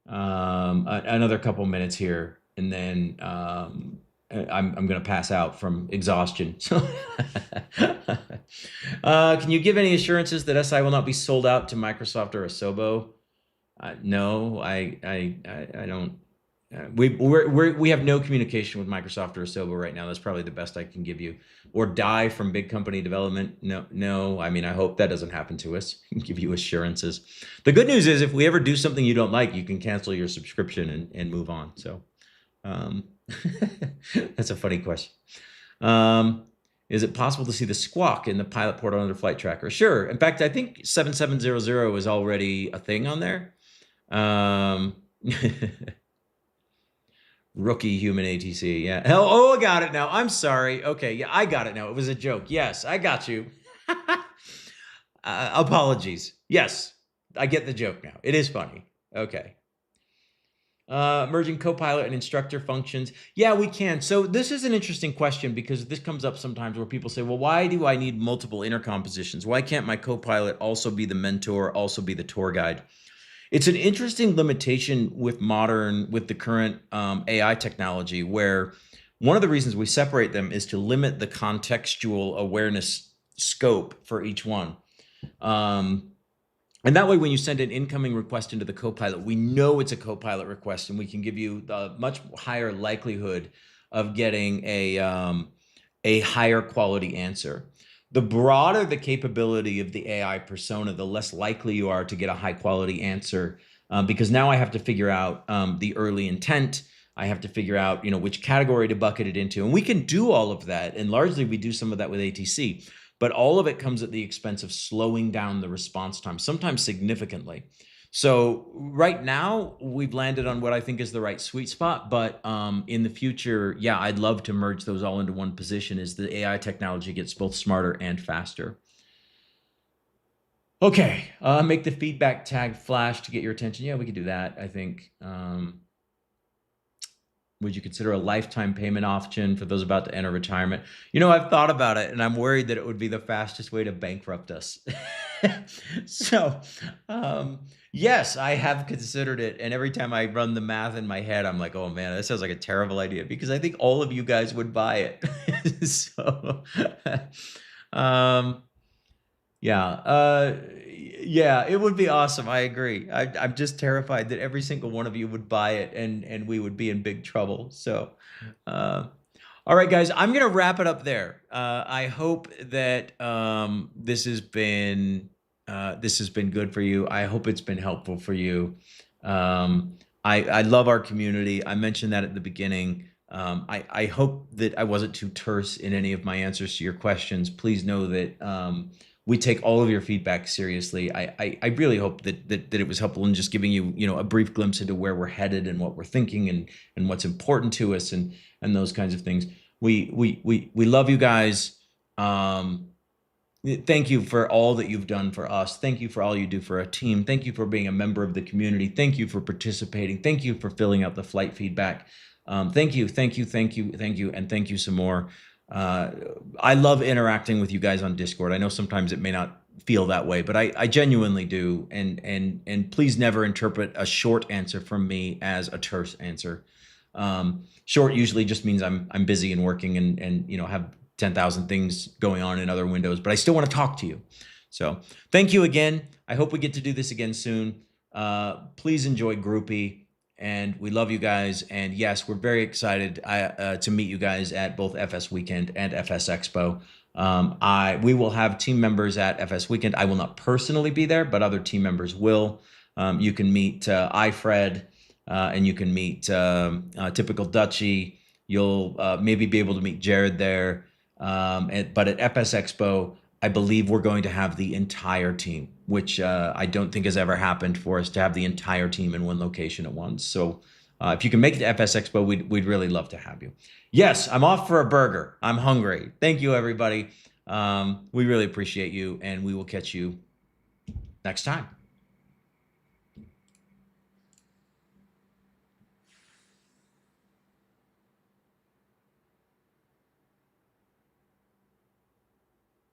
another couple minutes here, and then I'm going to pass out from exhaustion. So, can you give any assurances that SI will not be sold out to Microsoft or Asobo? No, I don't. We have no communication with Microsoft or Asobo right now. That's probably the best I can give you. Or die from big company development. No. I mean, I hope that doesn't happen to us. Give you assurances. The good news is, if we ever do something you don't like, you can cancel your subscription and move on. So, that's a funny question. Is it possible to see the squawk in the pilot portal under flight tracker? Sure. In fact, I think 7700 is already a thing on there. Rookie human ATC, yeah. Oh, I got it now. I'm sorry. Okay, yeah, I got it now. It was a joke. Yes, I got you. Apologies. Yes, I get the joke now. It is funny. Okay. Merging co-pilot and instructor functions. Yeah, we can. So this is an interesting question, because this comes up sometimes where people say, well, why do I need multiple intercom positions? Why can't my co-pilot also be the mentor, also be the tour guide? It's an interesting limitation with the current AI technology, where one of the reasons we separate them is to limit the contextual awareness scope for each one. And that way, when you send an incoming request into the Copilot, we know it's a Copilot request, and we can give you a much higher likelihood of getting a higher quality answer. The broader the capability of the AI persona, the less likely you are to get a high quality answer, because now I have to figure out the early intent. I have to figure out, which category to bucket it into. And we can do all of that. And largely we do some of that with ATC, but all of it comes at the expense of slowing down the response time, sometimes significantly. So right now we've landed on what I think is the right sweet spot, but in the future, yeah, I'd love to merge those all into one position as the AI technology gets both smarter and faster. Okay, make the feedback tag flash to get your attention. Yeah, we could do that, I think. Would you consider a lifetime payment option for those about to enter retirement? I've thought about it, and I'm worried that it would be the fastest way to bankrupt us. So, yes, I have considered it. And every time I run the math in my head, I'm like, oh man, that sounds like a terrible idea because I think all of you guys would buy it. So, um, yeah, it would be awesome. I agree. I'm just terrified that every single one of you would buy it and we would be in big trouble. So, all right, guys, I'm going to wrap it up there. I hope that this has been good for you. I hope it's been helpful for you. I love our community. I mentioned that at the beginning. I hope that I wasn't too terse in any of my answers to your questions. Please know that we take all of your feedback seriously. I really hope that it was helpful in just giving you, a brief glimpse into where we're headed and what we're thinking and what's important to us and those kinds of things. We love you guys. Thank you for all that you've done for us. Thank you for all you do for our team. Thank you for being a member of the community. Thank you for participating. Thank you for filling out the flight feedback. Thank you, and thank you some more. I love interacting with you guys on Discord. I know sometimes it may not feel that way, but I genuinely do. And please never interpret a short answer from me as a terse answer. Short usually just means I'm busy and working and have 10,000 things going on in other windows, but I still want to talk to you. So thank you again. I hope we get to do this again soon. Please enjoy Groupie. And we love you guys. And yes, we're very excited to meet you guys at both FS Weekend and FS Expo. We will have team members at FS Weekend. I will not personally be there, but other team members will. You can meet iFred, and you can meet Typical Dutchy. You'll maybe be able to meet Jared there. But at FS Expo, I believe we're going to have the entire team, which I don't think has ever happened for us to have the entire team in one location at once. So if you can make it to FS Expo, we'd really love to have you. Yes, I'm off for a burger. I'm hungry. Thank you, everybody. We really appreciate you, and we will catch you next time.